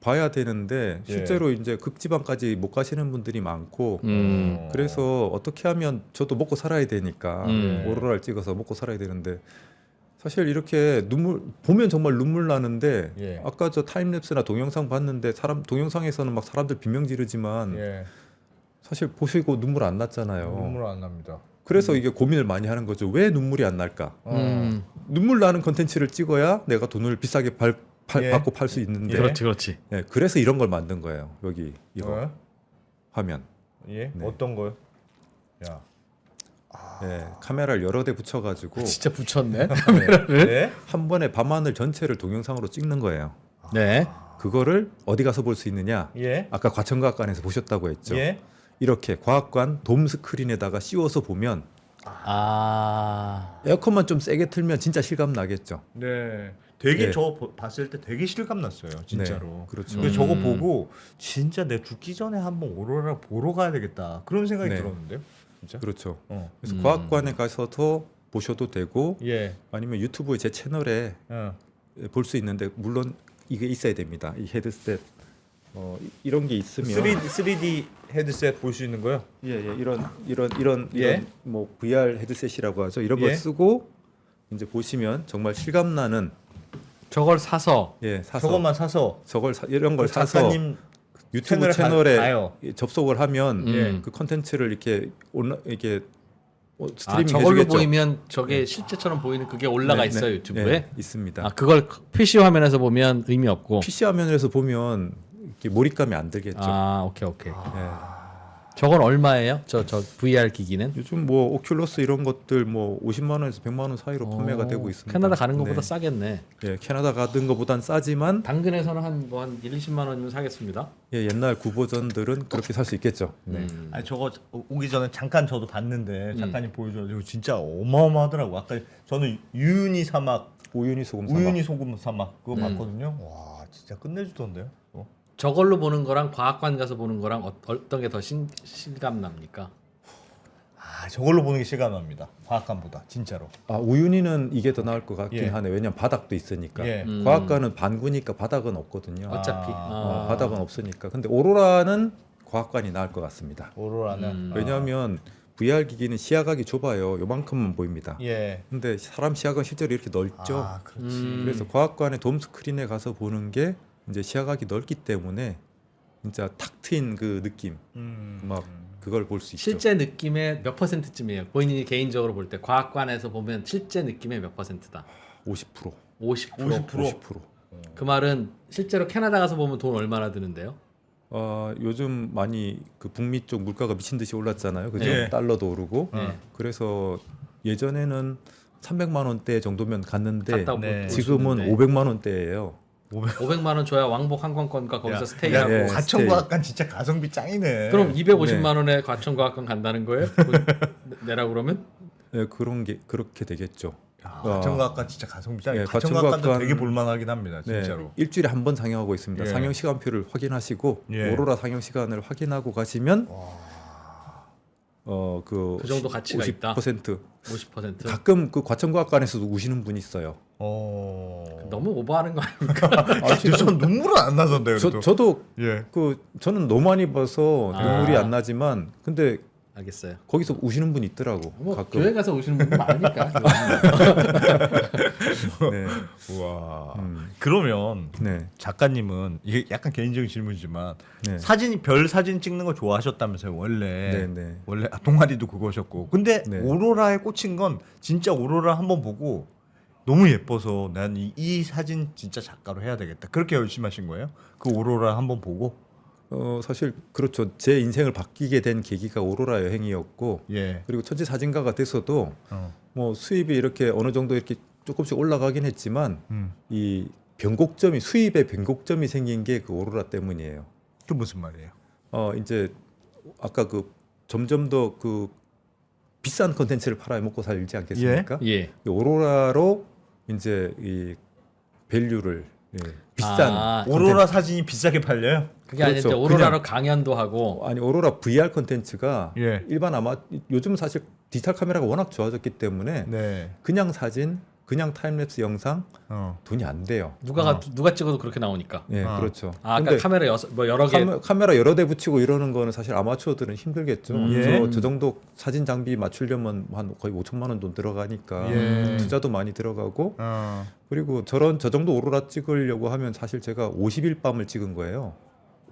봐야 되는데 예. 실제로 이제 극지방까지 못 가시는 분들이 많고 어. 그래서 어떻게 하면 저도 먹고 살아야 되니까 음. 오로라를 찍어서 먹고 살아야 되는데 사실 이렇게 보면 정말 눈물 나는데 예. 아까 저 타임랩스나 동영상 봤는데 동영상에서는 막 사람들 비명 지르지만 예. 사실 보시고 눈물 안 났잖아요. 눈물 안 납니다. 그래서 이게 고민을 많이 하는 거죠. 왜 눈물이 안 날까? 어. 눈물 나는 컨텐츠를 찍어야 내가 돈을 비싸게 예. 받고 팔 수 있는데 예. 그렇지. 네, 그래서 이런 걸 만든 거예요. 여기 이거 어? 화면. 예? 네. 어떤 거요? 야. 네, 카메라를 여러 대 붙여가지고 진짜 붙였네. 네? 한 번에 밤하늘 전체를 동영상으로 찍는 거예요. 네. 그거를 어디 가서 볼 수 있느냐? 예? 아까 과천과학관에서 보셨다고 했죠. 예? 이렇게 과학관 돔 스크린에다가 씌워서 보면 아. 에어컨만 좀 세게 틀면 진짜 실감 나겠죠. 네. 되게 네. 저거 봤을 때 되게 실감 났어요. 진짜로. 네, 그렇죠. 그래서 저거 보고 진짜 내 죽기 전에 한번 오로라 보러 가야 되겠다. 그런 생각이 네. 들었는데요. 진짜? 그렇죠. 어. 그래서 과학관에 가서도 보셔도 되고 예. 아니면 유튜브에 제 채널에 어. 볼 수 있는데 물론 이게 있어야 됩니다. 이 헤드셋 이런 게 있으면 3D 헤드셋 볼 수 있는 거요? 예, 이런 예? 뭐 VR 헤드셋이라고 하죠. 이런 예? 걸 쓰고 이제 보시면 정말 실감 나는 저걸 사서 사서 저것만 사서 이런 걸 그 사서 작가님 유튜브 채널에 채널에 가요. 접속을 하면 예. 그 컨텐츠를 이렇게 이렇게 아, 스트리밍 저걸로 해주겠죠. 보이면 저게 실제처럼 보이는 그게 올라가 네, 있어요 네, 유튜브에. 네, 있습니다. 아 그걸 PC 화면에서 보면 의미 없고. PC 화면에서 보면 이렇게 몰입감이 안 들겠죠. 아 오케이. 예. 저건 얼마예요? 저 VR 기기는? 요즘 뭐 오큘러스 이런 것들 뭐 50만 원에서 100만 원 사이로 판매가 되고 있습니다. 캐나다 가는 것보다 네. 싸겠네. 예, 캐나다 가는 것보단 싸지만 당근에서는 한 1, 20만 원이면 사겠습니다. 예, 옛날 구버전들은 그렇게 살 수 있겠죠. 네. 아니 저거 오기 전에 잠깐 저도 봤는데 작가님 보여줘가지고 진짜 어마어마하더라고. 아까 저는 유유니 사막, 우유니 소금 사막. 우유니 소금 사막 그거 봤거든요. 와 진짜 끝내주던데요. 저걸로 보는 거랑 과학관 가서 보는 거랑 어떤 게 더 실감 납니까? 아 저걸로 보는 게 실감납니다. 과학관보다 진짜로. 아, 우유니는 이게 더 나을 것 같긴 예. 하네. 왜냐면 바닥도 있으니까. 예. 과학관은 반구니까 바닥은 없거든요. 어차피. 바닥은 없으니까. 근데 오로라는 과학관이 나을 것 같습니다. 오로라는. 왜냐하면 VR 기기는 시야각이 좁아요. 요만큼만 보입니다. 예. 근데 사람 시야가 실제로 이렇게 넓죠. 아 그렇지. 그래서 과학관의 돔 스크린에 가서 보는 게 이제 시야각이 넓기 때문에 진짜 탁 트인 그 느낌 막 그걸 볼 수 있죠. 실제 느낌의 몇 퍼센트쯤이에요? 본인이 개인적으로 볼 때 과학관에서 보면 실제 느낌의 몇 퍼센트다? 50%. 50%. 50%. 그 말은 실제로 캐나다 가서 보면 돈 얼마나 드는데요? 요즘 많이 그 북미 쪽 물가가 미친 듯이 올랐잖아요. 그죠? 예. 달러도 오르고. 예. 그래서 예전에는 300만 원대 정도면 갔는데 갔다 네. 올수 지금은 있는데. 500만 원대예요. 500만 원 줘야 왕복 항공권과 거기서 야, 스테이하고. 예. 과천과학관 진짜 가성비 짱이네. 그럼 250만 원에 과천과학관 간다는 거예요? 내라 그러면? 네, 그런 게 그렇게 되겠죠. 과천과학관 진짜 가성비 짱이네. 예, 과천과학관도 과천과학관- 되게 볼만하긴 합니다. 네, 진짜로. 일주일에 한 번 상영하고 있습니다. 예. 상영 시간표를 확인하시고 예. 오로라 상영 시간을 확인하고 가시면 그 정도 가치가 있다. 50% 50%. 가끔 그 과천과학관에서도 우시는 분이 있어요. 너무 오버하는 거 아닙니까? 전 눈물은 안 나던데요. 저도 예. 저는 너무 많이 봐서 아. 눈물이 안 나지만 근데 알겠어요. 거기서 우시는 분이 있더라고. 뭐 가끔. 교회 가서 오시는 분들 많으니까. 네. 우와. 음. 그러면 네. 작가님은 이게 약간 개인적인 질문이지만 네. 별 사진 찍는 거 좋아하셨다면서요 원래. 네, 네. 원래 동아리도 그거셨고. 근데 네. 오로라에 꽂힌 건 진짜 오로라 한번 보고 너무 예뻐서 난 이 사진 진짜 작가로 해야 되겠다. 그렇게 열심하신 거예요? 그 오로라 한번 보고? 사실 그렇죠. 제 인생을 바뀌게 된 계기가 오로라 여행이었고 예. 그리고 천재 사진가가 돼서도 어. 뭐 수입이 이렇게 어느 정도 이렇게 조금씩 올라가긴 했지만 이 변곡점이 수입의 변곡점이 생긴 게 그 오로라 때문이에요. 그 무슨 말이에요? 이제 아까 그 점점 더 그 비싼 컨텐츠를 팔아야 먹고 살지 않겠습니까? 예. 이 오로라로 이제 이 밸류를 비싼 아, 오로라 사진이 비싸게 팔려요? 그게 아니라 그렇죠. 이제 오로라로 강연도 하고. 아니 오로라 VR 컨텐츠가 예. 일반 요즘 사실 디지털 카메라가 워낙 좋아졌기 때문에 네. 그냥 사진, 그냥 타임랩스 영상 돈이 안 돼요. 누가 찍어도 그렇게 나오니까. 예, 어. 그렇죠. 아, 아까 근데 카메라 여러 개. 카메라 여러 대 붙이고 이러는 거는 사실 아마추어들은 힘들겠죠. 예. 저 정도 사진 장비 맞추려면 한 거의 5천만 원 돈 들어가니까 예. 투자도 많이 들어가고 그리고 저 정도 오로라 찍으려고 하면 사실 제가 50일 밤을 찍은 거예요.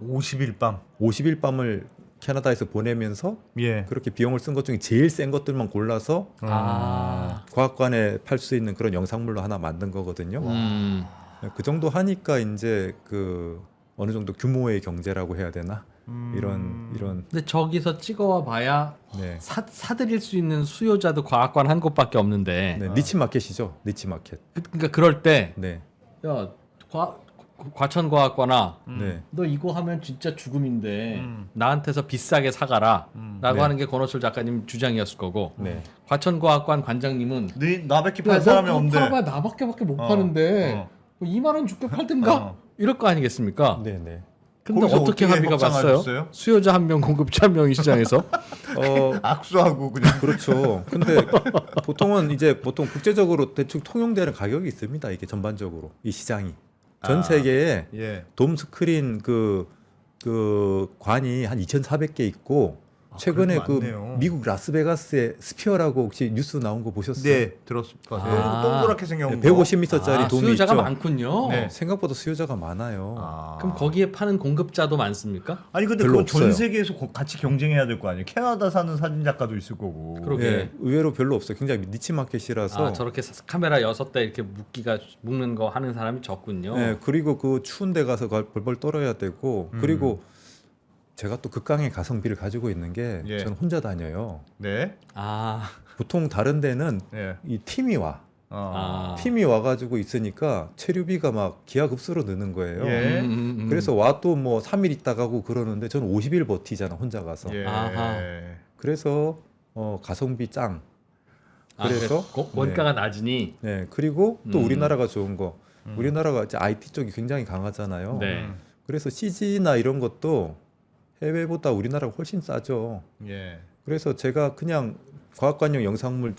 50일 밤. 50일 밤을 캐나다에서 보내면서 예. 그렇게 비용을 쓴 것 중에 제일 센 것들만 골라서 아. 과학관에 팔 수 있는 그런 영상물로 하나 만든 거거든요. 그 정도 하니까 이제 그 어느 정도 규모의 경제라고 해야 되나 이런 근데 저기서 찍어와 봐야 네. 사들일 수 있는 수요자도 과학관 한 곳밖에 없는데. 네, 니치 마켓이죠. 니치 마켓. 그러니까 그럴 때, 네. 야, 과천과학관아, 네. 너 이거 하면 진짜 죽음인데 나한테서 비싸게 사가라 라고 네. 하는 게 권호철 작가님 주장이었을 거고 네. 과천과학관 관장님은 나밖에 팔 사람이 너 없는데. 팔아봐 나밖에 못 파는데 뭐 2만 원 줄게 팔든가 이럴 거 아니겠습니까? 네, 네. 근데 거기서 어떻게 어떻게 합의가 봤어요? 협상하셨어요? 수요자 한 명, 공급자 한 명이 시장에서 악수하고 그냥. 그렇죠. 근데 보통 국제적으로 대충 통용되는 가격이 있습니다. 이게 전반적으로 이 시장이 전 세계에 예. 돔 스크린 그 관이 한 2,400개 있고 최근에 그래도 그 많네요. 미국 라스베가스의 스피어라고 혹시 뉴스 나온 거 보셨어요? 네, 들었어요. 아. 동그랗게 생긴 거. 150m짜리 돔이 수요자가 있죠. 많군요. 네. 생각보다 수요자가 많아요. 그럼 거기에 파는 공급자도 많습니까? 아니 근데 별로 그건 전 없어요. 세계에서 같이 경쟁해야 될 거 아니에요. 캐나다 사는 사진 작가도 있을 거고. 그러게. 예, 의외로 별로 없어요. 굉장히 니치 마켓이라서. 저렇게 카메라 6대 이렇게 묶는 거 하는 사람이 적군요. 네, 그리고 그 추운 데 가서 벌벌 떨어야 되고 그리고 제가 또 극강의 가성비를 가지고 있는 게 예. 저는 혼자 다녀요. 네. 아, 보통 다른 데는 예. 이 팀이 와. 아. 팀이 와가지고 있으니까 체류비가 막 기하급수로 느는 거예요. 예. 그래서 와 또 뭐 3일 있다 가고 그러는데 저는 50일 버티잖아 혼자 가서. 예. 아하. 그래서 가성비 짱. 그래서 원가가 낮으니. 네 그리고 또 우리나라가 좋은 거. 음. 우리나라가 이제 IT 쪽이 굉장히 강하잖아요. 네. 그래서 CG나 이런 것도 해외보다 우리나라가 훨씬 싸죠. 예. 그래서 제가 그냥 과학관용 영상물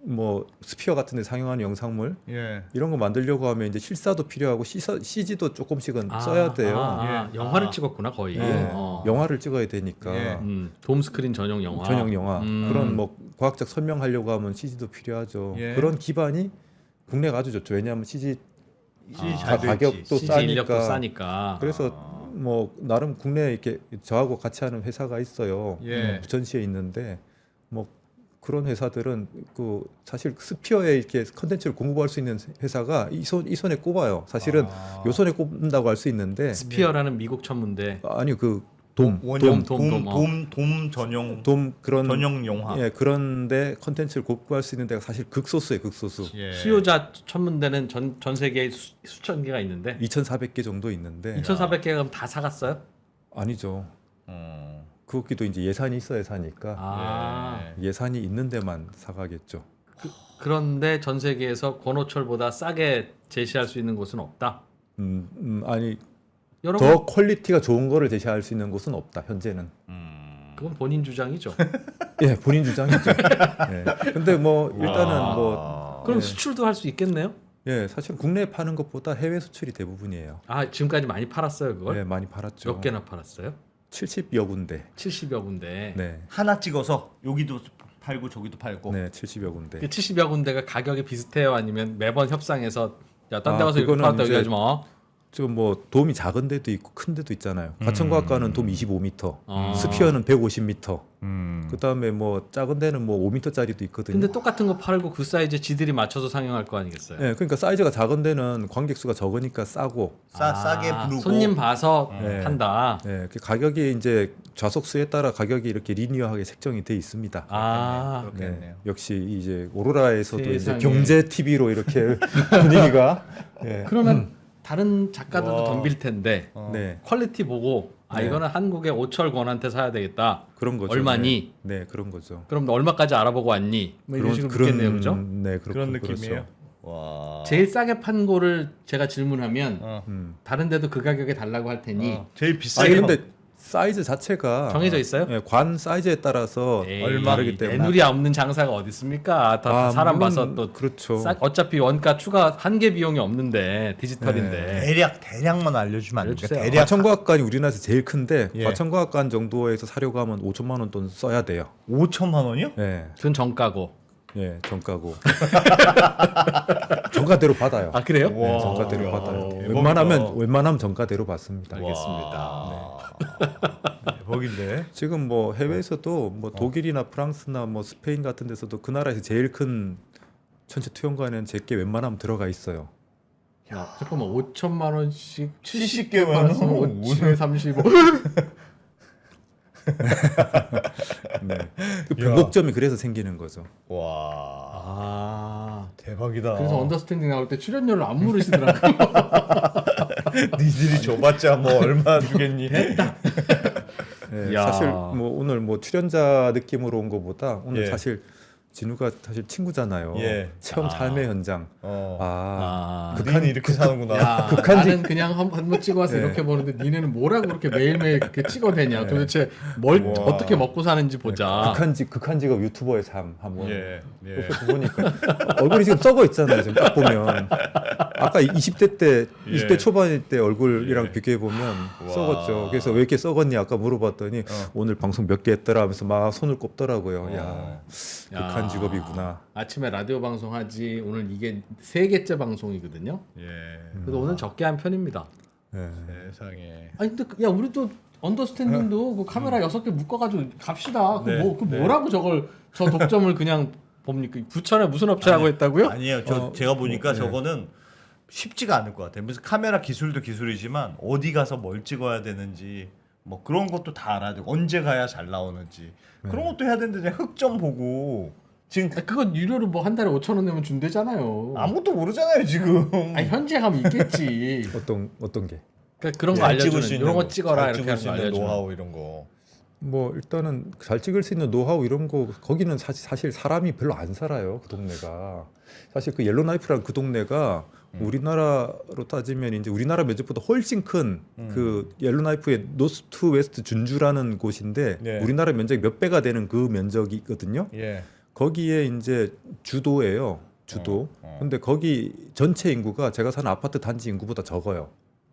뭐 스피어 같은 데 상영하는 영상물 예. 이런 거 만들려고 하면 이제 실사도 필요하고 CG도 조금씩은 써야 돼요. 예. 영화를 아. 찍었구나 거의. 네. 어. 영화를 찍어야 되니까 예. 돔 스크린 전용 영화. 전용 영화 음. 그런 뭐 과학적 설명하려고 하면 CG도 필요하죠. 예. 그런 기반이 국내가 아주 좋죠. 왜냐하면 CG 잘 돼 가격도 있지. CG 인력도 싸니까. 싸니까. 그래서 뭐 나름 국내에 이렇게 저하고 같이 하는 회사가 있어요. 예. 부천시에 있는데 뭐 그런 회사들은 그 사실 스피어에 이렇게 컨텐츠를 공급할 수 있는 회사가 이 손에 꼽아요. 사실은 요 손에 꼽는다고 할 수 있는데 스피어라는 미국 천문대. 아니 그 원형 돔, 돔 전용 돔 그런 전용 영화. 예, 그런데 컨텐츠를 공부할 수 있는 데가 사실 극소수예요, 극소수. 예. 수요자 천문대는 전 세계에 수천 개가 있는데 2,400개 정도 있는데 2,400개가 그럼 다 사갔어요? 아니죠. 그것기도 이제 예산이 있어야 사니까 아. 예. 예산이 있는 데만 사가겠죠. 그런데 전 세계에서 권호철보다 싸게 제시할 수 있는 곳은 없다. 아니 여러 더 퀄리티가 좋은 거를 제시할 수 있는 곳은 없다. 현재는. 그건 본인 주장이죠. 예, 본인 주장이죠. 예. 근데 뭐 일단은 와. 뭐 그럼 예. 수출도 할 수 있겠네요. 예, 사실 국내에 파는 것보다 해외 수출이 대부분이에요. 아 지금까지 많이 팔았어요 그걸? 예, 많이 팔았죠. 몇 개나 팔았어요? 70여 군데. 70여 군데. 네. 하나 찍어서 여기도 팔고 저기도 팔고. 네, 70여 군데. 그 70여 군데가 가격이 비슷해요? 아니면 매번 협상해서 야 딴 데 아, 가서 이렇게 그거는 팔았다 이제 얘기하지 마. 지금 뭐 돔이 작은 데도 있고 큰 데도 있잖아요. 과천과학관은 돔 25m, 아. 스피어는 150m. 음. 그다음에 뭐 작은 데는 뭐 5m짜리도 있거든요. 근데 똑같은 거 팔고 그 사이즈 지들이 맞춰서 상영할 거 아니겠어요? 예, 그러니까 사이즈가 작은 데는 관객 수가 적으니까 싸고, 싸게 아, 부르고. 손님 봐서 네. 판다. 예, 그 가격이 이제 좌석 수에 따라 가격이 이렇게 리니어하게 책정이 돼 있습니다. 아, 그렇겠네요. 역시 이제 오로라에서도 이제 세상에. 경제 TV로 이렇게 분위기가 예. 그러면 다른 작가들도 와. 덤빌 텐데 네, 퀄리티 보고 아 네. 이거는 한국의 오철 권한테 사야 되겠다. 그런 거죠. 얼마니? 네, 그런 거죠. 그럼 얼마까지 알아보고 왔니? 뭐 이런 식으로 묻겠네요, 그죠? 네, 그런 느낌이에요. 그렇죠. 와. 제일 싸게 판 거를 제가 질문하면 어. 다른 데도 그 가격에 달라고 할 테니 제일 아니 비싸게. 근데 사이즈 자체가 정해져 있어요? 예, 관 사이즈에 따라서 에이, 얼마 다르기 때문에 애누리 없는 장사가 어디 있습니까? 다 사람 물론 봐서 또 그렇죠. 어차피 원가 추가 한계 비용이 없는데 디지털인데 대략만 알려주면 안 될까? 알려주세요. 대략 과천과학관이 우리나라에서 제일 큰데 예. 과천과학관 정도에서 사려고 하면 5천만 원 돈 써야 돼요. 5천만 원이요? 예, 그건 정가고. 예, 정가고. 정가대로 받아요. 아 그래요? 네, 와. 정가대로 받아요. 대박이다. 웬만하면 정가대로 받습니다. 알겠습니다. 대박인데. 지금 뭐 해외에서도 뭐 어. 독일이나 프랑스나 뭐 스페인 같은 데서도 그 나라에서 제일 큰 천체 투영관에는 제게 웬만하면 들어가 있어요. 야, 잠깐만 5천만 원씩 70 70개 개면 받았으면 5에 35. 네. 그 변곡점이 그래서 생기는 거죠. 와. 아. 대박이다. 그래서 언더스탠딩 나올 때 출연료를 안 물으시더라고요. 니들이 줘봤자 뭐 얼마 주겠니? 네, 야. 사실 뭐 오늘 뭐 출연자 느낌으로 온 것보다 오늘 예. 사실 진우가 사실 친구잖아요. 예. 체험 삶의 현장. 어. 아, 니는 이렇게 사는구나. 야, 극한직- 나는 그냥 한번 찍어서 네. 이렇게 보는데 니네는 뭐라고 그렇게 매일매일 그렇게 찍어대냐. 네. 도대체 뭘 와. 어떻게 먹고 사는지 보자. 극한 직업 유튜버의 삶 한번 예. 예. 그래서 보니까 얼굴이 지금 썩어 있잖아요. 지금 딱 보면 아까 20대 때 예. 20대 초반일 때 얼굴이랑 예. 비교해 보면 와. 썩었죠. 그래서 왜 이렇게 썩었니 아까 물어봤더니 오늘 방송 몇 개 했더라 하면서 막 손을 꼽더라고요. 야, 극한 야. 직업이구나. 아침에 라디오 방송하지 오늘 이게 3개째 방송이거든요. 예. 그래서 오늘 적게 한 편입니다. 네. 세상에. 아니 근데 야 우리 또 언더스탠딩도 그 카메라 6개 묶어가지고 갑시다. 네. 뭐라고 저걸 저 독점을 그냥 봅니까? 부천에 무슨 업체하고 했다고요? 아니에요. 제가 보니까 저거는 쉽지가 않을 것 같아요. 무슨 카메라 기술도 기술이지만 어디 가서 뭘 찍어야 되는지 뭐 그런 것도 다 알아야 되고 언제 가야 잘 나오는지 그런 것도 해야 되는데 그냥 흑점 보고 지금 그건 유료로 뭐 한 달에 5,000원 내면 준대잖아요. 아무것도 모르잖아요 지금. 아니 현재 가면 있겠지. 어떤 게? 그러니까 그런 거 잘 찍을 수 알려주는 있는 이런 거 거, 찍어라 잘 이렇게 찍을 수 하는 거 있는 알려주는. 노하우 이런 거. 뭐 일단은 잘 찍을 수 있는 노하우 이런 거 거기는 사실 사람이 별로 안 살아요. 그 동네가. 사실 그 옐로나이프라는 그 동네가 우리나라로 따지면 이제 우리나라 면적보다 훨씬 큰 그 옐로나이프의 노스 투 웨스트 준주라는 곳인데 네. 우리나라 면적이 몇 배가 되는 그 면적이거든요. 예. 거기에 이제 주도예요. 주도. 근데 거기 전체 인구가 제가 사는 아파트 단지 인구보다 적어요.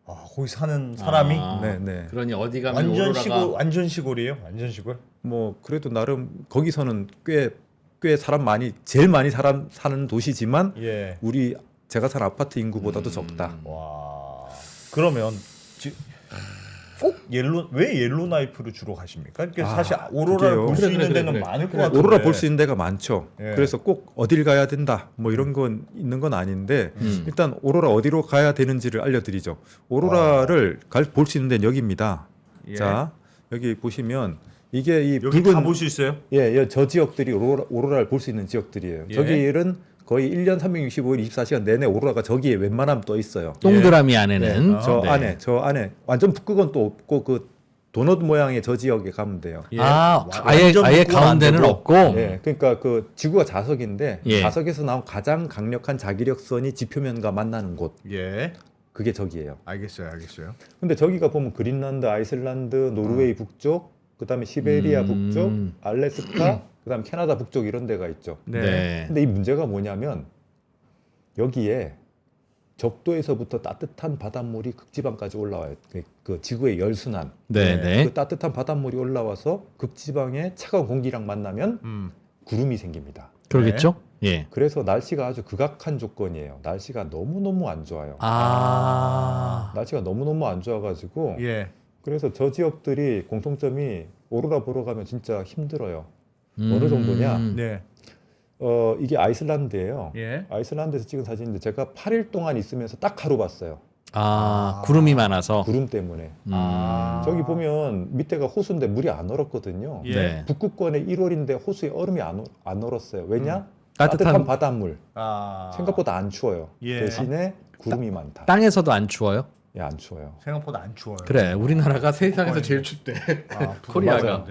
아 거기 사는 사람이 아, 네, 네. 그러니 어디 가면 완전 오로라가 시골 완전 시골이에요. 완전 시골. 뭐 그래도 나름 거기서는 꽤 사람 많이 제일 많이 사람 사는 도시지만 예. 우리 제가 사는 아파트 인구보다도 적다. 와. 그러면 꼭 왜 옐로 나이프로 주로 가십니까? 그러니까 아, 사실 오로라를 그게요. 볼 수 그래, 있는 그래, 데는 그래. 많을 것 그래. 같은데. 오로라 볼 수 있는 데가 많죠. 예. 그래서 꼭 어딜 가야 된다 뭐 이런 건 있는 건 아닌데 일단 오로라 어디로 가야 되는지를 알려드리죠. 오로라를 볼 수 있는 데는 여기입니다. 예. 자 여기 보시면 이게 이 여기 붉은 가볼 수 있어요? 예, 저 지역들이 오로라를 볼 수 있는 지역들이에요. 예. 저기는 거의 1년 365일 24시간 내내 오로라가 저기에 웬만하면 떠 있어요. 동그라미 안에는 저 네. 안에 완전 북극은 또 없고 그 도넛 모양의 저 지역에 가면 돼요. 예. 아, 아예 완전 아예 묶으면 안 가운데는 되고. 없고. 예, 그러니까 그 지구가 자석인데 예. 자석에서 나온 가장 강력한 자기력선이 지표면과 만나는 곳 예. 그게 저기예요. 알겠어요. 근데 저기가 보면 그린란드, 아이슬란드, 노르웨이 북쪽, 그다음에 시베리아 북쪽, 알래스카, 그다음에 캐나다 북쪽 이런 데가 있죠. 네. 근데 이 문제가 뭐냐면 여기에 적도에서부터 따뜻한 바닷물이 극지방까지 올라와요. 그 지구의 열순환. 네, 네. 그 따뜻한 바닷물이 올라와서 극지방의 차가운 공기랑 만나면 구름이 생깁니다. 그러겠죠? 예. 그래서 날씨가 아주 극악한 조건이에요. 날씨가 너무너무 안 좋아요. 아. 날씨가 너무너무 안 좋아가지고 예. 그래서 저 지역들이 공통점이 오로라 보러 가면 진짜 힘들어요. 어느 정도냐? 네. 이게 아이슬란드예요. 예. 아이슬란드에서 찍은 사진인데 제가 8일 동안 있으면서 딱 하루 봤어요. 아, 구름이 많아서. 구름 때문에. 아. 저기 보면 밑에가 호수인데 물이 안 얼었거든요. 예. 네. 북극권에 1월인데 호수에 얼음이 안 얼었어요. 왜냐? 따뜻한 따뜻한 바닷물. 아. 생각보다 안 추워요. 예. 대신에 구름이 많다. 땅에서도 안 추워요? 예, 안 추워요. 생각보다 안 추워요. 그래, 우리나라가 세상에서 제일 춥대. 아, 코리아가.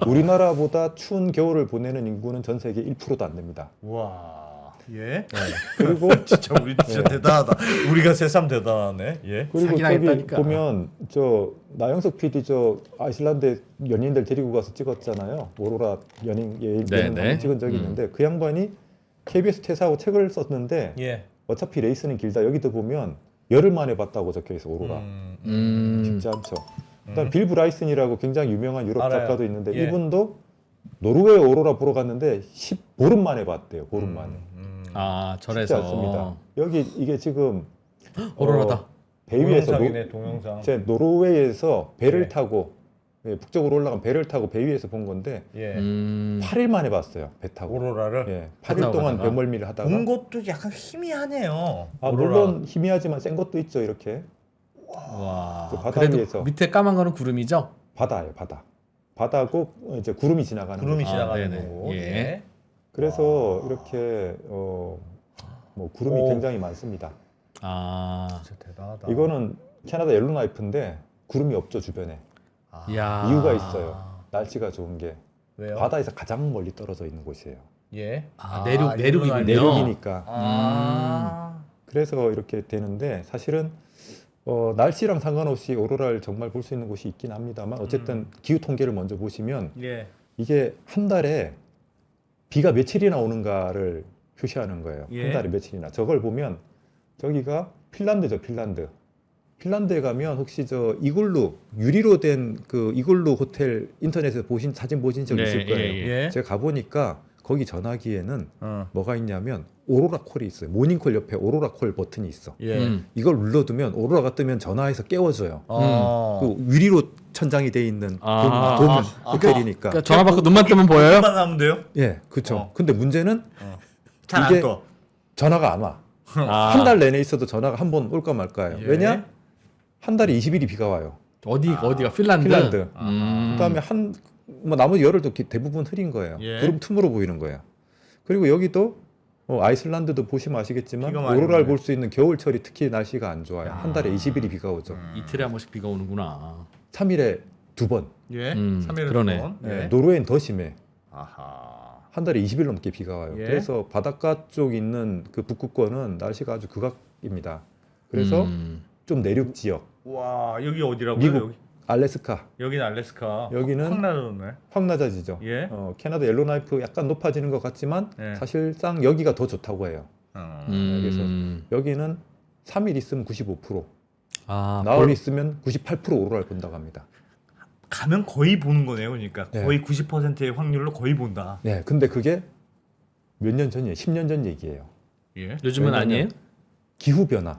우리나라보다 추운 겨울을 보내는 인구는 전 세계 1%도 안 됩니다. 와. 예. 그리고 진짜 우리 진짜 대단하다. 우리가 새삼 대단하네. 예. 그리고 사기나 저기 했다니까. 보면 저 나영석 PD 저 아이슬란드 연예인들 데리고 가서 찍었잖아요. 오로라 예능 네, 한번 네. 찍은 적이 있는데 그 양반이 KBS 퇴사하고 책을 썼는데 예. 어차피 레이스는 길다. 여기도 보면 열흘 만에 봤다고 적혀 있어 오로라. 쉽지 않죠. 그다음 빌 브라이슨이라고 굉장히 유명한 유럽 알아요. 작가도 있는데 예. 이분도 노르웨이 오로라 보러 갔는데 10보름 만에 봤대요. 보름 만에. 아, 쉽지 절에서. 않습니다. 여기 이게 지금 오로라다. 배 위에서 동영상이네, 동영상. 제 노르웨이에서 배를 예. 타고 북쪽으로 올라간 배를 타고 배 위에서 본 건데 예. 8일 만에 봤어요. 배 타고. 오로라를 예, 배 8일 타고 동안 가다가? 벼멀미를 하다가 본 것도 약간 희미하네요. 아, 오로라. 물론 희미하지만 센 것도 있죠. 이렇게 와. 그 바다 그래도 위에서. 밑에 까만 거는 구름이죠? 바다예요. 바다고 이제 구름이 지나가는 구름이 거죠. 지나가는 네네. 거고. 예. 그래서 이렇게 뭐 구름이 오. 굉장히 많습니다. 아. 진짜 대단하다. 이거는 캐나다 옐로나이프인데 구름이 없죠 주변에. 아, 야. 이유가 있어요. 날씨가 좋은 게 왜요? 바다에서 가장 멀리 떨어져 있는 곳이에요. 예. 아, 내륙이군요. 내륙이니까. 아. 그래서 이렇게 되는데 사실은 날씨랑 상관없이 오로라를 정말 볼 수 있는 곳이 있긴 합니다만 어쨌든 기후 통계를 먼저 보시면 예. 이게 한 달에 비가 며칠이나 오는가를 표시하는 거예요. 예. 한 달에 며칠이나. 저걸 보면 저기가 핀란드죠, 핀란드. 핀란드에 가면 혹시 저 이글루 유리로 된 그 이글루 호텔 인터넷에서 사진 보신 적 네, 있을 거예요. 예. 제가 가보니까 거기 전화기에는 어. 뭐가 있냐면 오로라 콜이 있어요. 모닝콜 옆에 오로라 콜 버튼이 있어. 예. 이걸 눌러두면 오로라가 뜨면 전화해서 깨워줘요. 어. 그 유리로 천장이 돼 있는 아. 돔 아. 호텔이니까. 그러니까 전화 받고 눈만 뜨면 보여요? 만 하면 돼요? 예, 그렇죠. 어. 근데 문제는 잘 안 이게- 떠. 전화가 안 와. 아. 한 달 내내 있어도 전화가 한 번 올까 말까요. 예. 왜냐? 한 달에 20일이 비가 와요. 어디가 핀란드? 핀란드. 음. 그다음에 뭐 나머지 열흘도 대부분 흐린 거예요. 예. 구름 틈으로 보이는 거예요. 그리고 여기도 아이슬란드도 보시면 아시겠지만 비가 많이 오로라를 오네. 볼 수 있는 겨울철이 특히 날씨가 안 좋아요. 한 달에 20일이 비가 오죠. 이틀에 한 번씩 비가 오는구나. 3일에 2번. 예. 음, 3일에 그러네. 2번. 예. 예. 노르웨이는 더 심해. 아하. 한 달에 20일 넘게 비가 와요. 예. 그래서 바닷가 쪽 있는 그 북극권은 날씨가 아주 극악입니다. 그래서 좀 내륙 지역, 와, 여기 어디라고요? 미국. 여기. 알래스카, 여기는 알래스카. 여기는- 확 낮아졌네. 확 낮아지죠. 예. 캐나다 옐로나이프 약간 높아지는 것 같지만 예. 사실상 여기가 더 좋다고 해요. 여기는 3일 있으면 95%, 아, 나흘 있으면 98% 오로라를 본다고 합니다. 가면 거의 보는 거네요. 그러니까 네. 거의 90%의 확률로 거의 본다. 네, 근데 그게 몇 년 전이에요. 10년 전 얘기예요. 예. 요즘은 왜냐면- 아니에요? 기후 변화.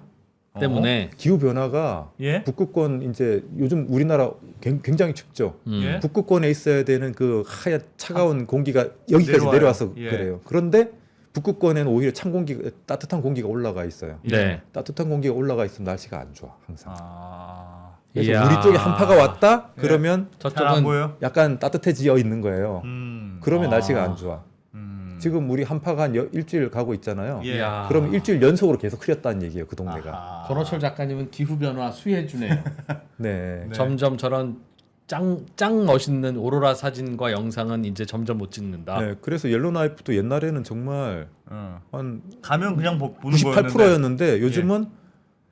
때문에. 기후 변화가 예. 북극권 이제 요즘 우리나라 굉장히 춥죠. 예. 북극권에 있어야 되는 그 하얀 차가운 공기가 여기까지 내려와요. 내려와서 예. 그래요. 그런데 북극권에는 오히려 찬 공기, 따뜻한 공기가 올라가 있어요. 네. 따뜻한 공기가 올라가 있으면 날씨가 안 좋아 항상. 아. 그래서 이야. 우리 쪽에 한파가 왔다 그러면 잘 안 저쪽은 보여? 약간 따뜻해지어 있는 거예요. 그러면 아. 날씨가 안 좋아. 음. 지금 우리 한파가 한 일주일 가고 있잖아요. 예. 이야. 그러면 일주일 연속으로 계속 흐렸다는 얘기예요. 그 동네가. 아하. 권호철 작가님은 기후 변화 수혜주네요. 네. 네. 점점 저런 짱 멋있는 오로라 사진과 영상은 이제 점점 못 찍는다. 네. 그래서 옐로나이프도 옛날에는 정말 어. 한 가면 그냥 보는 거였는데 98%였는데 요즘은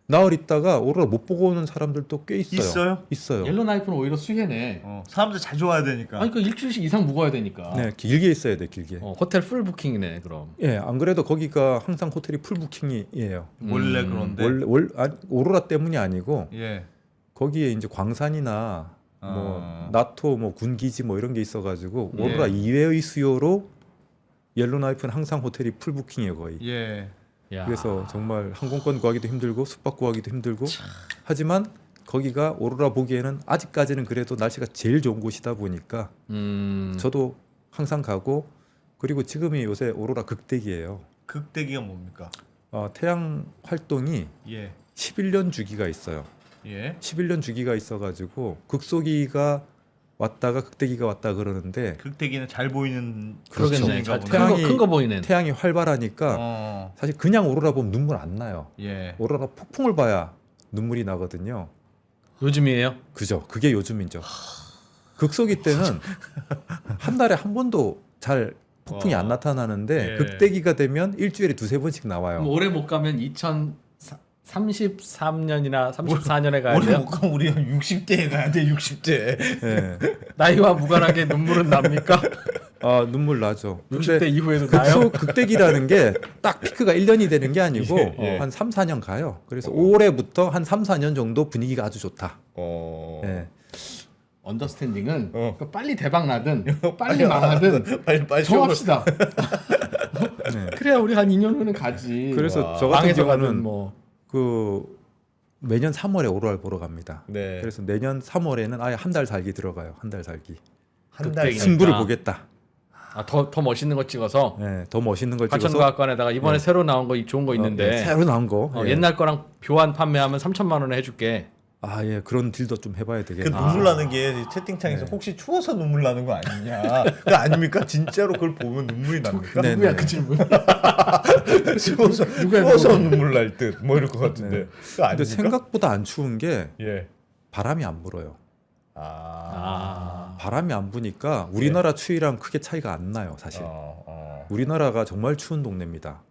나흘 있다가 오로라 못 보고 오는 사람들도 꽤 있어요. 있어요? 있어요. 옐로나이프는 오히려 수혜네. 사람들 자주 와야 되니까. 아니 그 일주일씩 이상 묵어야 되니까. 네, 길게 있어야 돼, 길게. 호텔 풀 부킹이네 그럼. 예, 안 그래도 거기가 항상 호텔이 풀 부킹이에요. 원래 음. 그런데. 오로라 때문이 아니고 예. 거기에 이제 광산이나 뭐 나토 뭐 군기지 뭐 이런 게 있어가지고 예. 오로라 이외의 수요로 옐로나이프는 항상 호텔이 풀 부킹이에요 거의. 예. 야. 그래서 정말 항공권 구하기도 힘들고 숙박 구하기도 힘들고 하지만 거기가 오로라 보기에는 아직까지는 그래도 날씨가 제일 좋은 곳이다 보니까 저도 항상 가고 그리고 지금이 요새 오로라 극대기예요. 극대기가 뭡니까? 태양 활동이 예. 11년 주기가 있어요. 예. 11년 주기가 있어가지고 극소기가 왔다가 극대기가 왔다 그러는데 극대기는 잘 보이는 그러겠네. 시점인가 보네. 태양이- 큰 거 보이네. 태양이 활발하니까 어. 사실 그냥 오로라 보면 눈물 안 나요. 예. 오로라 폭풍을 봐야 눈물이 나거든요. 요즘이에요. 그죠? 그게 요즘이죠. 극소기 때는 한 달에 한 번도 잘 폭풍이 안 나타나는데 예. 극대기가 되면 일주일에 두세 번씩 나와요. 그럼 올해 못 가면 2033년이나 34년에 가야 우리 돼요. 못 가면 우리 한 60대에 가야 돼. 60대. 예. 나이와 무관하게 눈물은 납니까? 눈물 나죠. 60대 이후에도 나요? 극대기라는 게 딱 피크가 1년이 되는 게 아니고 예, 예. 한 3, 4년 가요. 그래서 올해부터 한 3, 4년 정도 분위기가 아주 좋다. 어. 언더스탠딩은 어. 그러니까 빨리 대박 나든 빨리 망하든 빨리 정합시다. 네. 그래야 우리 한 2년 후는 가지. 그래서 와. 저 같은 망해서 가든 경우는 뭐. 그 매년 3월에 오로라를 보러 갑니다. 네. 그래서 내년 3월에는 아예 한 달 살기 들어가요. 한 달 살기. 한 달. 극대기. 승부를 그러니까. 보겠다. 더 멋있는 거 찍어서 네, 더 멋있는 걸 찍어서 과천과학관에다가 이번에 네. 새로 나온 거 좋은 거 있는데 네, 새로 나온 거. 예. 옛날 거랑 교환 판매하면 3천만 원에 해줄게. 예, 그런 딜도 좀 해봐야 그 되겠네. 눈물 나는 게 채팅창에서 네. 혹시 추워서 눈물 나는 거 아니냐? 그 아닙니까? 진짜로 그걸 보면 눈물이 납니까? 네, 누구야 네. 그 질문? 추워서 누구야, 추워서 누구? 눈물 날 듯 뭐 이럴 것 같은데. 네. 그거 아닙니까? 근데 생각보다 안 추운 게 예. 바람이 안 불어요. 바람이 안 부니까 우리나라 추위랑 크게 차이가 안 나요, 사실. 우리나라가 정말 추운 동네입니다.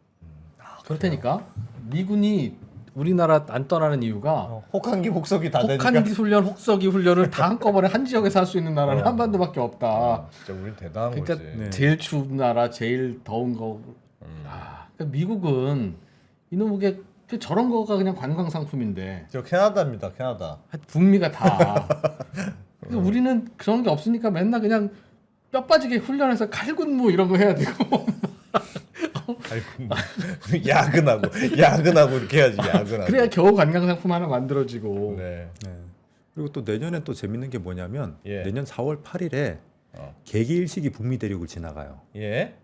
그렇다니까 미군이 우리나라 안 떠나는 이유가 혹한기 혹석이 다 되니까. 혹한기 훈련, 혹서기 훈련을 다 한꺼번에 한 지역에서 할 수 있는 나라는 한반도밖에 없다. 진짜 우린 대단한 그러니까 거지. 네. 제일 추운 나라, 제일 더운 거. 그러니까 미국은 이놈의 그 저런 거가 그냥 관광 상품인데 저 캐나다입니다. 캐나다. 북미가 다. 그러니까 우리는 그런 게 없으니까 맨날 그냥 뼈 빠지게 훈련해서 칼군무 이런 거 해야 되고. 아이고 야근하고 이렇게 해야지 야근하고. 그래야 겨우 관광 상품 하나 만들어지고. 네. 네. 그리고 또 내년엔 또 재밌는 게 뭐냐면 예. 내년 4월 8일에 어. 개기일식이 북미 대륙을 지나가요. 예.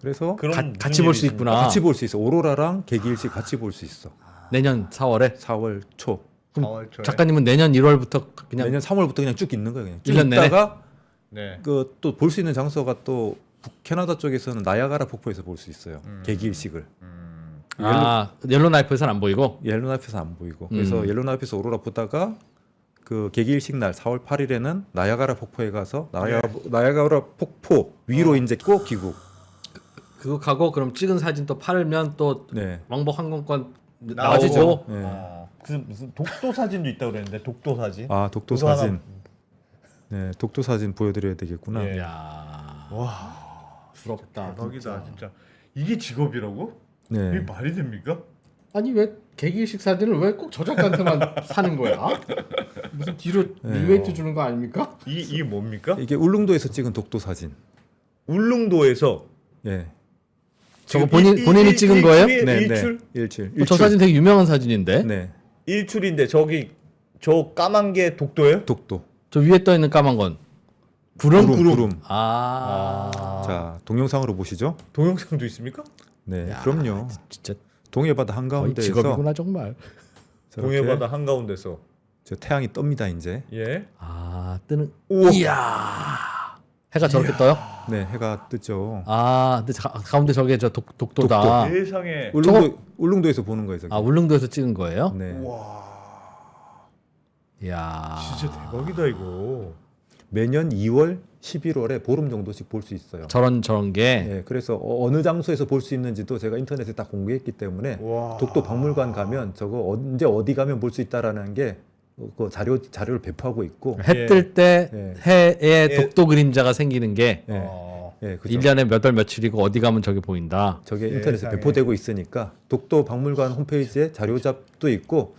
그래서 그럼 같이 볼 수 있구나. 같이 볼 수 있어. 오로라랑 개기일식 같이 볼 수 있어. 내년 4월에 4월 초. 4월 초에. 작가님은 내년 1월부터 그냥 내년 3월부터 그냥 쭉 있는 거예요. 그냥 쭉 1년 내내? 있다가 네. 그 또 볼 수 있는 장소가 또 캐나다 쪽에서는 나야가라 폭포에서 볼 수 있어요. 개기일식을. 옐로나이프에서는 안 보이고. 옐로나이프에서 안 보이고. 그래서 옐로나이프에서 오로라 보다가 그 개기일식 날 4월 8일에는 나야가라 폭포에 가서 나야가라 폭포 위로 이제 꼭 귀국. 그거 가고 그럼 찍은 사진 또 팔면 또 네. 왕복 항공권 나오죠. 나오고. 네. 무슨 독도 사진도 있다고 그랬는데 독도 사진. 독도 그거 사진. 네, 독도 사진 보여드려야 되겠구나. 예. 야 와 부럽다. 대박이다 진짜. 이게 직업이라고? 네. 이게 말이 됩니까? 아니 왜 개기식 사진을 왜 꼭 저 작가한테만 사는 거야? 무슨 뒤로 네. 리웨이트 주는 거 아닙니까? 이게 뭡니까? 이게 울릉도에서 찍은 독도 사진. 울릉도에서 예. 저거 본인이 찍은 거예요? 일출? 일출. 저 사진 되게 유명한 사진인데. 네. 일출인데 저기 저 까만 게 독도예요? 독도. 저 위에 떠 있는 까만 건 구름. 아. 자, 동영상으로 보시죠. 동영상도 있습니까? 네, 야, 그럼요. 진짜 동해바다 거의 한가운데에서 직업이구나 정말. 저렇게 동해바다 한가운데서 저 태양이 뜹니다 이제. 예. 아 뜨는. 우와. 이야. 해가 저렇게 떠요? 네, 해가 뜨죠. 아, 근데 가운데 저게 저 독도다. 세상에. 울릉도에서 보는 거예요, 저기. 아 울릉도에서 찍은 거예요? 네. 와. 이야. 진짜 대박이다 이거. 매년 2월, 11월에 보름 정도씩 볼 수 있어요. 저런 게. 네, 그래서 어느 장소에서 볼 수 있는지도 제가 인터넷에 다 공개했기 때문에 와. 독도 박물관 가면 저거 언제 어디 가면 볼 수 있다라는 게 그 자료를 배포하고 있고. 해 뜰 때 예. 해에 예. 독도 그림자가 생기는 게 예. 어. 예, 그죠. 1년에 몇 월 며칠이고 어디 가면 저게 보인다. 저게 인터넷에 세상에. 배포되고 있으니까 독도 박물관 홈페이지에 자료잡도 있고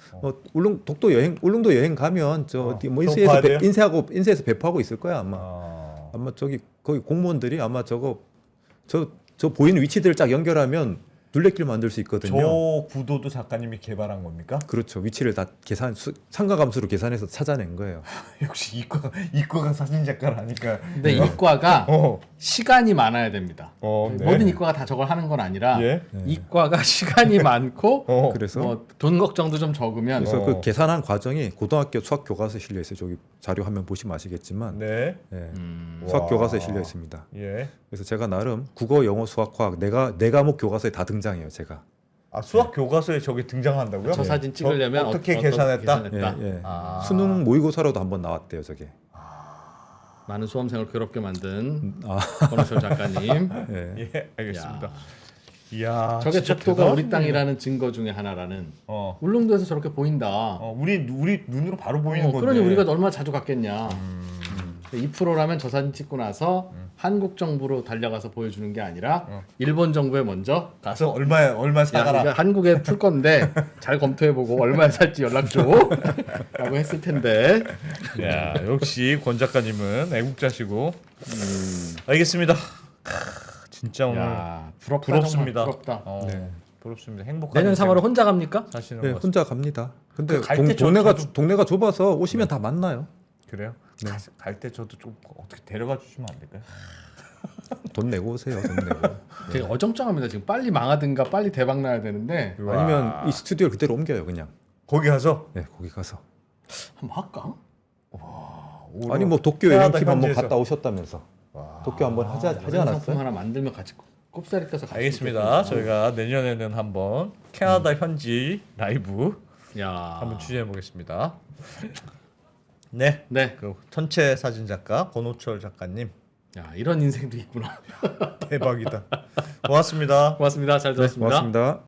울릉도 여행 가면 저 어디 뭐 좀 봐야 돼요? 인쇄해서 배포하고 있을 거야 아마. 아. 아마 저기 거기 공무원들이 아마 저거 저 보이는 위치들을 쫙 연결하면 둘레길 만들 수 있거든요. 저 구도도 작가님이 개발한 겁니까? 그렇죠. 위치를 다 상가감수로 계산해서 찾아낸 거예요. 역시 이과가 사진 작가라니까. 근데 이과가 어. 시간이 많아야 됩니다. 네. 모든 이과가 다 저걸 하는 건 아니라 예. 이과가 시간이 많고 어. 그래서 뭐 돈 걱정도 좀 적으면 그래서 어. 그 계산한 과정이 고등학교 수학 교과서에 실려 있어요. 저기 자료 화면 보시면 아시겠지만 네. 예, 와. 수학 교과서에 실려 있습니다. 예. 그래서 제가 나름 국어, 영어, 수학, 과학 네 과목 교과서에 다 등장해요. 제가. 아 수학 교과서에 저게 등장한다고요? 저 사진 찍으려면 어떻게 계산했다? 계산했다? 예, 예. 아. 수능 모의고사로도 한번 나왔대요. 저게. 많은 수험생을 괴롭게 만든 아, 권호철 작가님. 예. 예, 알겠습니다. 야. 이야, 저게 진짜 독도가 우리 대단하시네. 땅이라는 증거 중에 하나라는. 어. 울릉도에서 저렇게 보인다. 우리 눈으로 바로 보이는 건데. 그러니 우리가 얼마나 자주 갔겠냐. 2%라면 저 사진 찍고 나서 한국 정부로 달려가서 보여주는 게 아니라 일본 정부에 먼저 가서 얼마 야, 사가라. 이거 한국에 풀 건데 잘 검토해보고 얼마에 살지 연락 줘라고 했을 텐데. 야, 역시 권 작가님은 애국자시고. 알겠습니다. 진짜 오늘 야, 부럽다. 부럽습니다. 정말 부럽다. 네. 부럽습니다. 행복한 내년 인생 3월에 혼자 갑니까? 사시는 네, 것 혼자 갑니다. 근데 갈때 동네가 좁아서 오시면 다 만나요. 그래요? 네. 갈 때 저도 좀 어떻게 데려가 주시면 안 될까요? 돈 내고 오세요. 돈 내고. 되게 어정쩡합니다. 지금 빨리 망하든가 빨리 대박 나야 되는데 아니면 이 스튜디오를 그대로 옮겨요. 그냥. 거기 가서 네, 거기 가서. 한번 할까? 아니 뭐 도쿄 캐나다 여행팀 한번 현지에서. 갔다 오셨다면서. 도쿄 한번 하지 상품 않았어요? 하나 만들면 같이 꼽사리 껴서 같이 알겠습니다. 찍겠구나. 저희가 내년에는 한번 캐나다 현지 라이브 야, 한번 취재해 보겠습니다. 네, 네. 그 전체 사진 작가 권호철 작가님 야, 이런 인생도 있구나. 대박이다. 고맙습니다. 고맙습니다. 잘 네, 들었습니다. 고맙습니다.